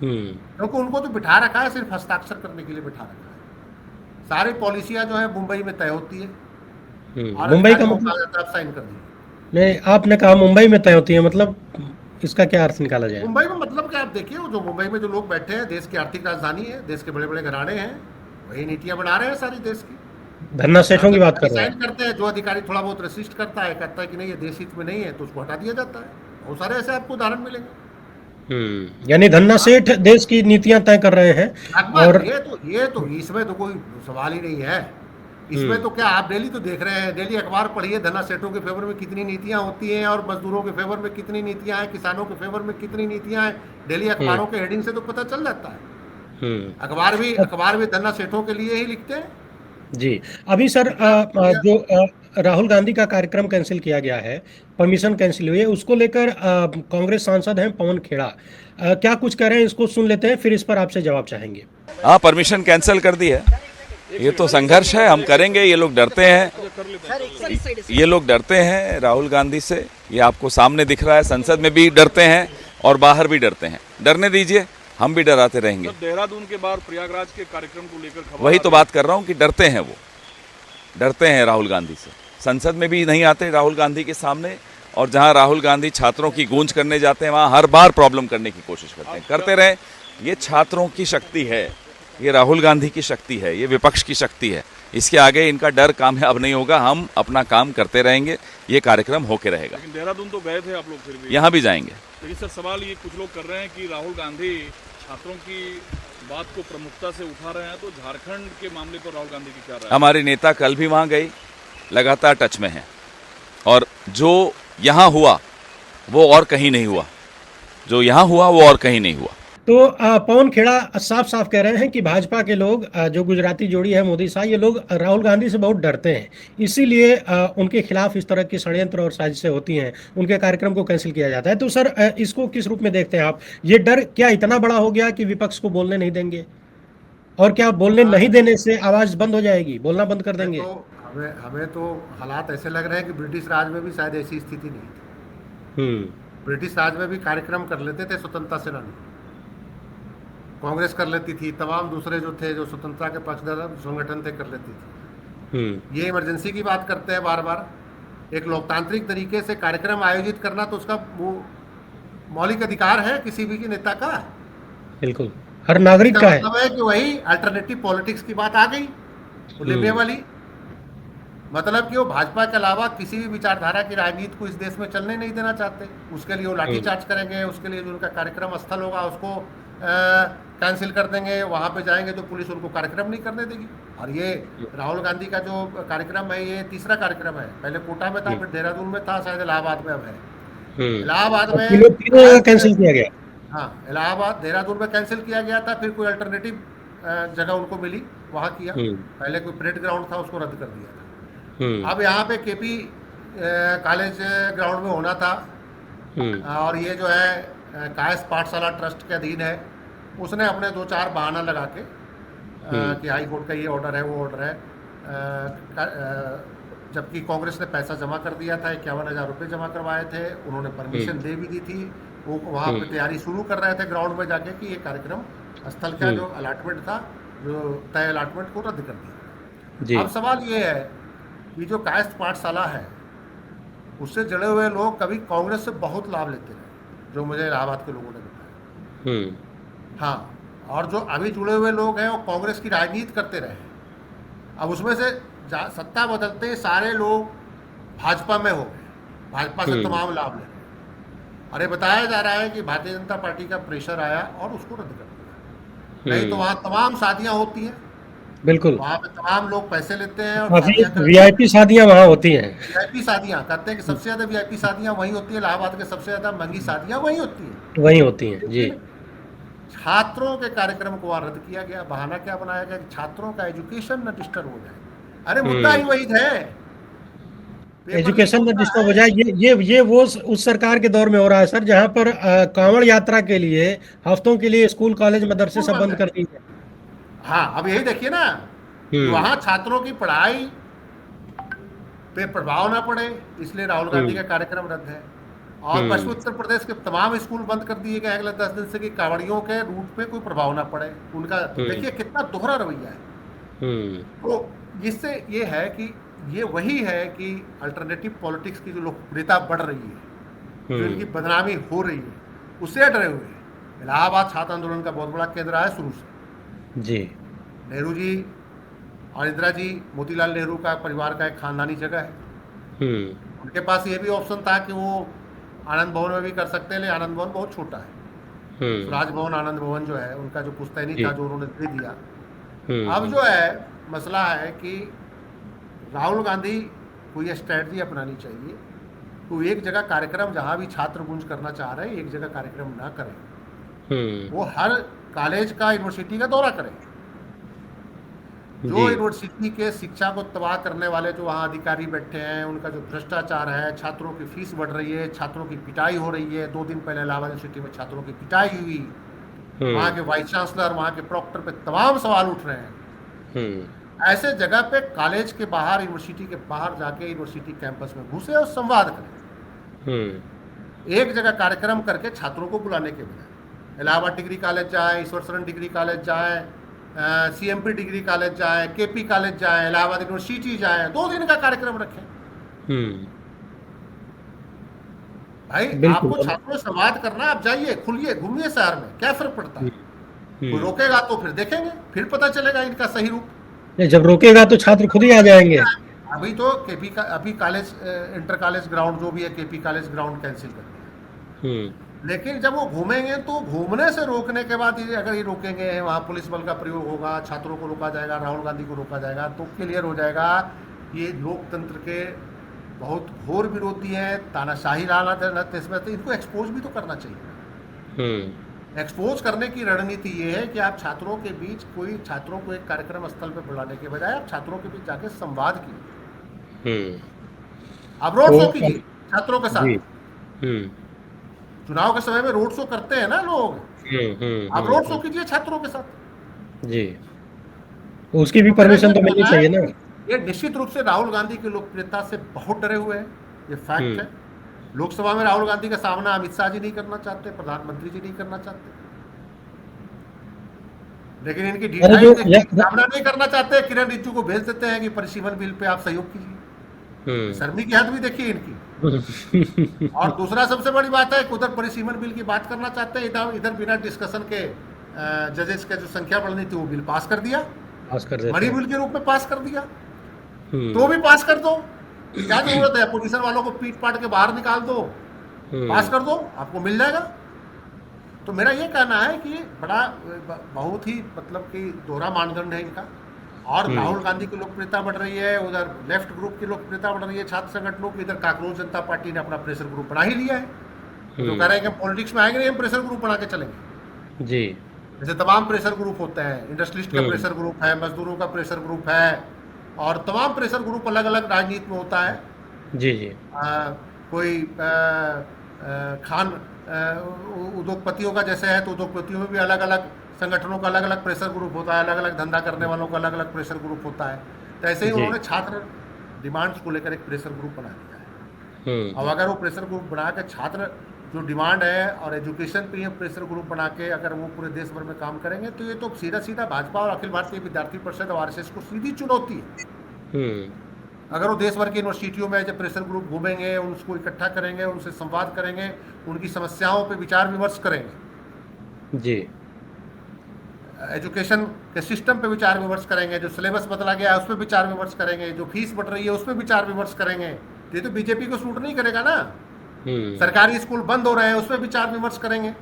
Speaker 2: क्योंकि उनको तो बिठा रखा है, सिर्फ हस्ताक्षर करने के लिए बिठा रखा है। सारी पॉलिसियां जो है मुंबई में तय होती है और
Speaker 1: मुंबई का मतलब
Speaker 2: आप साइन कर दिए।
Speaker 1: नहीं, आपने कहा मुंबई में तय होती है, मतलब इसका क्या अर्थ निकाला जाए?
Speaker 2: मुंबई में मतलब क्या, आप देखिए जो मुंबई में जो लोग बैठे हैं, देश की आर्थिक राजधानी है, देश के बड़े बड़े घराने हैं, वही नीतियां बना रहे हैं सारी देश की।
Speaker 1: धन्ना सेठों की बात कर रहे हैं।
Speaker 2: साइन करते हैं, जो अधिकारी थोड़ा बहुत रेसिस्ट करता है, कहता है कि नहीं ये देश हित में नहीं है, तो उसको हटा दिया जाता है। बहुत सारे ऐसे आपको उदाहरण मिलेंगे।
Speaker 1: यानी धन्ना सेठ देश की नीतियां तय कर रहे हैं।
Speaker 2: और ये तो इसमें तो कोई सवाल ही नहीं है। इसमें तो क्या, आप डेली तो देख रहे हैं, डेली अखबार पढ़िए, धन्ना सेठों के फेवर में कितनी नीतियां होती हैं और मजदूरों के फेवर में कितनी नीतियां हैं, किसानों के फेवर में कितनी नीतियां हैं। डेली अखबारों के हेडिंग से तो पता चल जाता है। अखबार भी धन्ना सेठों के लिए ही लिखते हैं।
Speaker 1: जी, अभी सर जो राहुल गांधी का कार्यक्रम कैंसिल किया गया है, परमिशन कैंसिल हुई है, उसको लेकर कांग्रेस सांसद हैं पवन खेड़ा, क्या कुछ कह रहे हैं, इसको सुन लेते हैं, फिर इस पर आपसे जवाब चाहेंगे।
Speaker 3: हाँ, परमिशन कैंसिल कर दी है। ये तो संघर्ष है, हम करेंगे। ये लोग डरते हैं राहुल गांधी से, ये आपको सामने दिख रहा है। संसद में भी डरते हैं और बाहर भी डरते हैं। डरने दीजिए, हम भी डराते रहेंगे।
Speaker 4: देहरादून के बाद प्रयागराज के कार्यक्रम को लेकर खबर,
Speaker 3: वही तो बात कर रहा हूँ कि डरते हैं, वो डरते हैं राहुल गांधी से। संसद में भी नहीं आते राहुल गांधी के सामने, और जहाँ राहुल गांधी छात्रों की गूंज करने जाते हैं वहाँ हर बार प्रॉब्लम करने की कोशिश करते हैं। करते रहे, ये छात्रों की शक्ति है, ये राहुल गांधी की शक्ति है, ये विपक्ष की शक्ति है। इसके आगे इनका डर कामयाब नहीं होगा। हम अपना काम करते रहेंगे, ये कार्यक्रम होके रहेगा।
Speaker 4: लेकिन देहरादून तो गए थे आप लोग, फिर भी
Speaker 3: यहाँ भी जाएंगे।
Speaker 4: लेकिन सर सवाल ये कुछ लोग कर रहे हैं कि राहुल गांधी छात्रों की बात को प्रमुखता से उठा रहे हैं, तो झारखंड के मामले पर राहुल गांधी की क्या राय है?
Speaker 3: हमारी नेता कल भी वहाँ गई, लगातार टच में है, और जो यहाँ हुआ वो और कहीं नहीं हुआ, जो यहाँ हुआ वो और कहीं नहीं हुआ।
Speaker 1: तो पवन खेड़ा साफ साफ कह रहे हैं कि भाजपा के लोग, जो गुजराती जोड़ी है मोदी शाह, ये लोग राहुल गांधी से बहुत डरते हैं, इसीलिए उनके खिलाफ इस तरह की षड्यंत्र और साजिशें होती हैं, उनके कार्यक्रम को कैंसिल किया जाता है। तो सर, इसको किस रूप में देखते हैं आप? ये डर क्या इतना बड़ा हो गया कि विपक्ष को बोलने नहीं देंगे, और क्या बोलने नहीं देने से आवाज बंद हो जाएगी, बोलना बंद कर देंगे?
Speaker 2: तो हमें तो हालात ऐसे लग रहे हैं कि ब्रिटिश राज में भी शायद ऐसी स्थिति नहीं थी। ब्रिटिश राज में भी कार्यक्रम कर लेते थे स्वतंत्रता सेनानी, कांग्रेस कर लेती थी, तमाम दूसरे जो थे, जो स्वतंत्रता के पक्षधर संगठन थे, कर लेती थी। ये इमरजेंसी की बात करते हैं बार बार। एक लोकतांत्रिक तरीके से कार्यक्रम आयोजित करना तो उसका वो मौलिक अधिकार है किसी भी नेता का,
Speaker 1: बिल्कुल हर नागरिक का है।
Speaker 2: मतलब है कि वही अल्टरनेटिव पॉलिटिक्स की बात आ गई, लेने वाली, मतलब कि वो भाजपा के अलावा किसी भी विचारधारा की राजनीति को इस देश में चलने नहीं देना चाहते। उसके लिए वो लाठीचार्ज करेंगे, उसके लिए जो उनका कार्यक्रम स्थल होगा उसको कैंसिल कर देंगे, वहाँ पे जाएंगे तो पुलिस उनको कार्यक्रम नहीं करने देगी। और ये राहुल गांधी का जो कार्यक्रम है, ये तीसरा कार्यक्रम है। पहले कोटा में था, फिर देहरादून में था, शायद इलाहाबाद में अब है। इलाहाबाद में
Speaker 1: कैंसिल किया गया।
Speaker 2: हाँ, इलाहाबाद, देहरादून में कैंसिल किया गया था, फिर कोई अल्टरनेटिव जगह उनको मिली, वहाँ किया। पहले कोई परेड ग्राउंड था, उसको रद्द कर दिया था। अब यहाँ पे केपी कॉलेज ग्राउंड में होना था, और ये जो है कायस्थ पाठशाला ट्रस्ट के अधीन है। उसने अपने 2-4 बहाना लगा के कि हाई कोर्ट का ये ऑर्डर है, वो ऑर्डर है, जबकि कांग्रेस ने पैसा जमा कर दिया था, 51,000 रुपये जमा करवाए थे, उन्होंने परमिशन दे भी दी थी। वो वहाँ पे तैयारी शुरू कर रहे थे ग्राउंड में जाके कि ये कार्यक्रम स्थल का जो अलाटमेंट था, जो तय अलाटमेंट को रद्द कर दिया।
Speaker 1: जी।
Speaker 2: अब सवाल ये है कि जो कायस्थ पाठशाला है उससे जुड़े हुए लोग कभी कांग्रेस से बहुत लाभ लेते रहे, जो मुझे इलाहाबाद के लोगों ने बताया।
Speaker 1: हुँ,
Speaker 2: हाँ, और जो अभी जुड़े हुए लोग हैं वो कांग्रेस की राजनीति करते रहे। अब उसमें से सत्ता बदलते ही सारे लोग भाजपा में हो गए, भाजपा से
Speaker 1: हुँ,
Speaker 2: तमाम लाभ ले रहे हैं। और ये बताया जा रहा है कि भारतीय जनता पार्टी का प्रेशर आया और उसको रद्द कर दिया। नहीं तो
Speaker 1: हुँ,
Speaker 2: वहाँ तमाम शादियाँ होती हैं,
Speaker 1: बिल्कुल।
Speaker 2: वहाँ पे तमाम लोग पैसे लेते हैं और
Speaker 1: काफ़ी
Speaker 2: शादियाँ करते हैं।
Speaker 1: वीआईपी शादियाँ वहाँ होती हैं।
Speaker 2: वीआईपी शादियाँ कहते हैं कि सबसे ज़्यादा वीआईपी शादियाँ वहीं होती है, इलाहाबाद के सबसे ज़्यादा महंगी शादियाँ वहीं होती हैं।
Speaker 1: वहीं होती हैं, जी।
Speaker 2: लेकिन छात्रों के कार्यक्रम को वहाँ रद्द किया गया। बहाना क्या बनाया गया कि छात्रों का एजुकेशन न डिस्टर्ब हो जाए। अरे मुद्दा ही
Speaker 1: हुँ,
Speaker 2: वही है, पेपर लीक
Speaker 1: एजुकेशन में
Speaker 2: होता
Speaker 1: डिस्टर्ब हो
Speaker 2: है।
Speaker 1: जाए, ये वो उस सरकार के दौर में हो रहा है सर, जहाँ पर कांवड़ यात्रा के लिए हफ्तों के लिए स्कूल, कॉलेज, मदरसे
Speaker 2: स्कूल
Speaker 1: सब
Speaker 2: बंद
Speaker 1: बंद
Speaker 2: है।
Speaker 1: कर दिए गए।
Speaker 2: हाँ, अब यही देखिए ना कि
Speaker 1: हुँ,
Speaker 2: वहाँ छात्रों की पढ़ाई पे प्रभाव ना पड़े, इसलिए राहुल गांधी
Speaker 1: हुँ,
Speaker 2: का कार्यक्रम रद्द है। और पश्चिम
Speaker 1: हुँ,
Speaker 2: उत्तर प्रदेश के तमाम स्कूल बंद कर दिए गए अगले 10 दिन से कि कांवड़ियों के रूट पे कोई प्रभाव ना पड़े उनका। तो
Speaker 1: हुँ,
Speaker 2: देखिए कितना दोहरा रवैया है।
Speaker 1: हुँ,
Speaker 2: तो इससे ये है कि ये वही है कि अल्टरनेटिव पॉलिटिक्स की जो लोकप्रियता बढ़ रही है, जो इनकी
Speaker 1: हुँ,
Speaker 2: बदनामी हो रही है, उससे डरे हुए हैं। इलाहाबाद छात्र आंदोलन का बहुत बड़ा केंद्र रहा है शुरू से।
Speaker 1: जी।
Speaker 2: नेहरू जी और इंदिरा जी, मोतीलाल नेहरू का परिवार का एक खानदानी जगह है।
Speaker 1: हुँ,
Speaker 2: उनके पास ये भी ऑप्शन था कि वो आनंद भवन में भी कर सकते हैं, लेकिन आनंद भवन बहुत छोटा है।
Speaker 1: हुँ,
Speaker 2: स्वराज भवन आनंद भवन जो है उनका जो पुश्तैनी
Speaker 1: जी।
Speaker 2: था जो उन्होंने दे दिया।
Speaker 1: हुँ,
Speaker 2: अब
Speaker 1: हुँ,
Speaker 2: जो है मसला है कि राहुल गांधी को ये स्ट्रैटेजी अपनानी चाहिए। तो एक जगह कार्यक्रम जहाँ भी छात्र गुंज करना चाह रहे हैं एक जगह कार्यक्रम ना करें,
Speaker 1: हुँ,
Speaker 2: वो हर कॉलेज का यूनिवर्सिटी का दौरा करें। जो
Speaker 1: जी।
Speaker 2: यूनिवर्सिटी के शिक्षा को तबाह करने वाले जो वहाँ अधिकारी बैठे हैं, उनका जो भ्रष्टाचार है, छात्रों की फीस बढ़ रही है, छात्रों की पिटाई हो रही है। 2 दिन पहले इलाहाबाद यूनिवर्सिटी में छात्रों की पिटाई हुई। वहाँ के
Speaker 1: हुँ,
Speaker 2: वाइस चांसलर, वहाँ के प्रॉक्टर पे तमाम सवाल उठ रहे हैं।
Speaker 1: हुँ,
Speaker 2: ऐसे जगह पे कॉलेज के बाहर, यूनिवर्सिटी के बाहर जाके यूनिवर्सिटी कैंपस में घुसे और संवाद करें।
Speaker 1: हुँ,
Speaker 2: एक जगह कार्यक्रम करके छात्रों को बुलाने के बजाय इलाहाबाद डिग्री कॉलेज जाए, ईश्वर शरण डिग्री कॉलेज जाए, सीएमपी डिग्री कॉलेज जाए, केपी कॉलेज जाए, इलाहाबाद यूनिवर्सिटी जाए, 2 दिन का कार्यक्रम रखें।
Speaker 1: हुँ,
Speaker 2: भाई
Speaker 1: बिल्कुल
Speaker 2: आपको
Speaker 1: और
Speaker 2: छात्रों से संवाद करना, आप जाइए, खुलिए, घूमिए शहर में, क्या फर्क पड़ता
Speaker 1: हुँ,
Speaker 2: है। कोई
Speaker 1: हुँ।
Speaker 2: रोकेगा तो फिर देखेंगे, फिर पता चलेगा इनका सही रूप।
Speaker 1: नहीं, जब रोकेगा तो छात्र खुद ही आ जाएँगे।
Speaker 2: अभी तो केपी का अभी कॉलेज, इंटर कॉलेज ग्राउंड जो भी है, केपी कॉलेज ग्राउंड कैंसिल कर दिया।
Speaker 1: हुँ,
Speaker 2: लेकिन जब वो घूमेंगे तो घूमने से रोकने के बाद अगर ये रोकेंगे, वहाँ पुलिस बल का प्रयोग होगा, छात्रों को रोका जाएगा, राहुल गांधी को रोका जाएगा, तो क्लियर हो जाएगा ये लोकतंत्र के बहुत घोर विरोधी हैं, तानाशाही राजनीति इसमें। तो इनको एक्सपोज भी तो करना चाहिए।
Speaker 1: हुँ,
Speaker 2: एक्सपोज करने की रणनीति ये है कि आप छात्रों के बीच छात्रों को एक कार्यक्रम स्थल पर बुलाने के बजाय आप छात्रों के बीच जाके संवाद कीजिए।
Speaker 1: हुँ।
Speaker 2: आप रोड
Speaker 1: तो
Speaker 2: शो कीजिए छात्रों के
Speaker 1: जी।
Speaker 2: साथ।
Speaker 1: हुँ,
Speaker 2: चुनाव के समय में रोड शो करते हैं ना लोग,
Speaker 1: हुँ, हुँ,
Speaker 2: आप
Speaker 1: हुँ,
Speaker 2: रोड शो
Speaker 1: हुँ।
Speaker 2: कीजिए छात्रों के साथ।
Speaker 1: जी, तो उसकी भी
Speaker 2: तो मेरा ये
Speaker 1: परमिशन तो मिलनी
Speaker 2: कहना है
Speaker 1: चाहिए ना?
Speaker 2: कि ये निश्चित रूप से राहुल गांधी की लोकप्रियता से बहुत डरे हुए हैं, ये फैक्ट
Speaker 1: हुँ।
Speaker 2: है। लोकसभा में राहुल गांधी का सामना अमित शाह जी नहीं करना चाहते, प्रधानमंत्री जी नहीं करना चाहते। लेकिन इनकी
Speaker 1: अरे
Speaker 2: ढिठाई
Speaker 1: जो
Speaker 2: देखिए, सामना नहीं करना चाहते, किरण रिजिजू को भेज देते हैं कि परिसीमन बिल पे आप सहयोग कीजिए।
Speaker 1: हुँ।
Speaker 2: शर्मी की हद भी देखिए इनकी। और दूसरा सबसे बड़ी बात है कि उधर परिसीमन बिल की बात करना चाहते हैं, इधर इधर बिना डिस्कशन के जजेस का जो संख्या बढ़नी थी वो बिल पास कर दिया,
Speaker 1: पास कर देते
Speaker 2: बड़ी
Speaker 1: हैं।
Speaker 2: बिल के रूप में पास कर दिया। तो
Speaker 1: हुँ,
Speaker 2: भी पास कर दो, क्या जरूरत है, अपोजिशन वालों को पीट पाट के बाहर निकाल दो, पास
Speaker 1: हुँ,
Speaker 2: कर दो, आपको मिल जाएगा। तो मेरा ये कहना है कि बड़ा बहुत ही मतलब कि दोहरा मानदंड है इनका। और
Speaker 1: हुँ,
Speaker 2: राहुल गांधी की लोकप्रियता बढ़ रही है, उधर लेफ्ट ग्रुप की लोकप्रियता बढ़ रही है, छात्र संगठनों की, इधर कांग्रेस जनता पार्टी ने अपना प्रेशर ग्रुप बना ही लिया है। तो जो कह रहे हैं कि हम पॉलिटिक्स में आएंगे नहीं, हम प्रेशर ग्रुप बना के चलेंगे।
Speaker 1: जी।
Speaker 2: जैसे तमाम प्रेशर ग्रुप होते हैं, इंडस्ट्रियलिस्ट का
Speaker 1: हुँ,
Speaker 2: प्रेशर ग्रुप है, मजदूरों का प्रेशर ग्रुप है, और तमाम प्रेशर ग्रुप अलग अलग राजनीति में होता है।
Speaker 1: जी, जी।
Speaker 2: कोई खान उद्योगपतियों का जैसे है, तो उद्योगपतियों में भी अलग अलग संगठनों का अलग अलग प्रेशर ग्रुप होता है, अलग अलग धंधा करने वालों का अलग अलग प्रेशर ग्रुप होता है। तो ऐसे ही
Speaker 1: जी।
Speaker 2: उन्होंने छात्र डिमांड्स को लेकर एक प्रेशर ग्रुप बना दिया है।
Speaker 1: हुँ,
Speaker 2: अब अगर वो प्रेशर ग्रुप बना के छात्र जो डिमांड है और एजुकेशन पे ये प्रेशर ग्रुप बना के अगर वो पूरे देश भर में काम करेंगे, तो ये तो सीधा सीधा भाजपा और अखिल भारतीय विद्यार्थी परिषद और आरएसएस को सीधी चुनौती है।
Speaker 1: हम्म।
Speaker 2: अगर वो देश भर की यूनिवर्सिटियों में जब प्रेशर ग्रुप घूमेंगे, उनको इकट्ठा करेंगे, उनसे संवाद करेंगे, उनकी समस्याओं पे विचार विमर्श करेंगे,
Speaker 1: जी।
Speaker 2: एजुकेशन के सिस्टम पे विचार विमर्श करेंगे, जो सिलेबस बदला गया है उस पर विचार विमर्श करेंगे, जो फीस बढ़ रही है उस पर विचार विमर्श करेंगे। ये तो बीजेपी को सूट नहीं करेगा ना। सरकारी स्कूल बंद हो रहे हैं, उस पर विचार विमर्श करेंगे।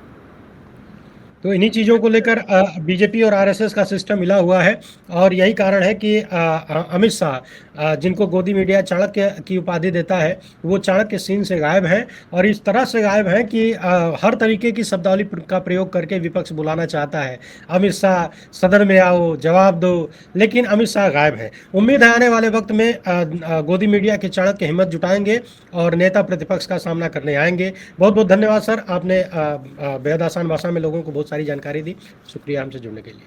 Speaker 1: तो इन्हीं चीज़ों को लेकर बीजेपी और आरएसएस का सिस्टम मिला हुआ है और यही कारण है कि अमित शाह जिनको गोदी मीडिया चाणक्य की उपाधि देता है, वो चाणक्य सीन से गायब हैं और इस तरह से गायब हैं कि हर तरीके की शब्दावली का प्रयोग करके विपक्ष बुलाना चाहता है। अमित शाह सदन में आओ, जवाब दो, लेकिन अमित शाह गायब हैं। उम्मीद है आने वाले वक्त में गोदी मीडिया के चाणक्य हिम्मत जुटाएंगे और नेता प्रतिपक्ष का सामना करने आएंगे। बहुत बहुत धन्यवाद सर, आपने बेहद आसान भाषा में लोगों को बहुत सारी जानकारी दी। शुक्रिया हमसे जुड़ने के लिए।